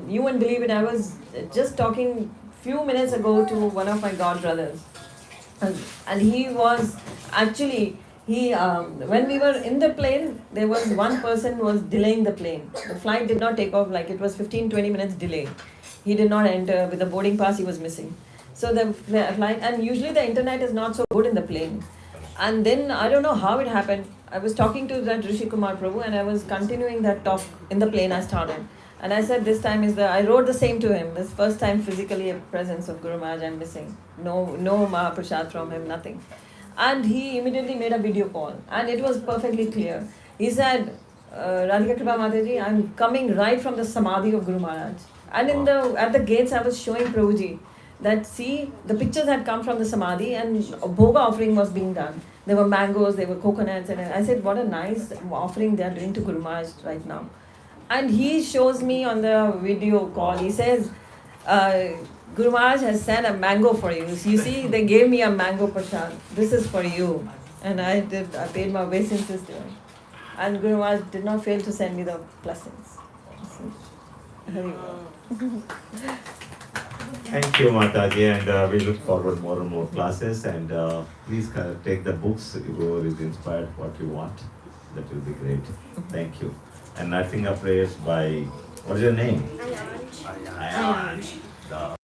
Speaker 2: you won't believe it, I was just talking few minutes ago to one of my god brothers. And he was actually, when we were in the plane, there was one person who was delaying the plane. The flight did not take off, like it was 15-20 minutes delay. He did not enter, with the boarding pass he was missing. So the flight, and usually the internet is not so good in the plane. And then I don't know how it happened. I was talking to that Rishi Kumar Prabhu and I was continuing that talk in the plane I started. And I said this time I wrote the same to him. This first time physically a presence of Guru Maharaj I'm missing. No Mahaprasad from him, nothing. And he immediately made a video call, and it was perfectly clear. He said, Radika Kripa Mataji, I'm coming right from the Samadhi of Guru Maharaj. And at the gates, I was showing Prabhuji that, see, the pictures had come from the Samadhi and a bhoga offering was being done. There were mangoes, there were coconuts, and I said, what a nice offering they are doing to Guru Maharaj right now. And he shows me on the video call, he says, Guru Maharaj has sent a mango for you. So you see, they gave me a mango prasad. This is for you. And I paid my obeisances to him. And Guru Maharaj did not fail to send me the blessings.
Speaker 3: Thank you, Mataji, and we look forward more and more classes. And please take the books. Whoever is inspired, what you want, that will be great. Thank you. And nothing of prayers by, what is your name? Ayansh.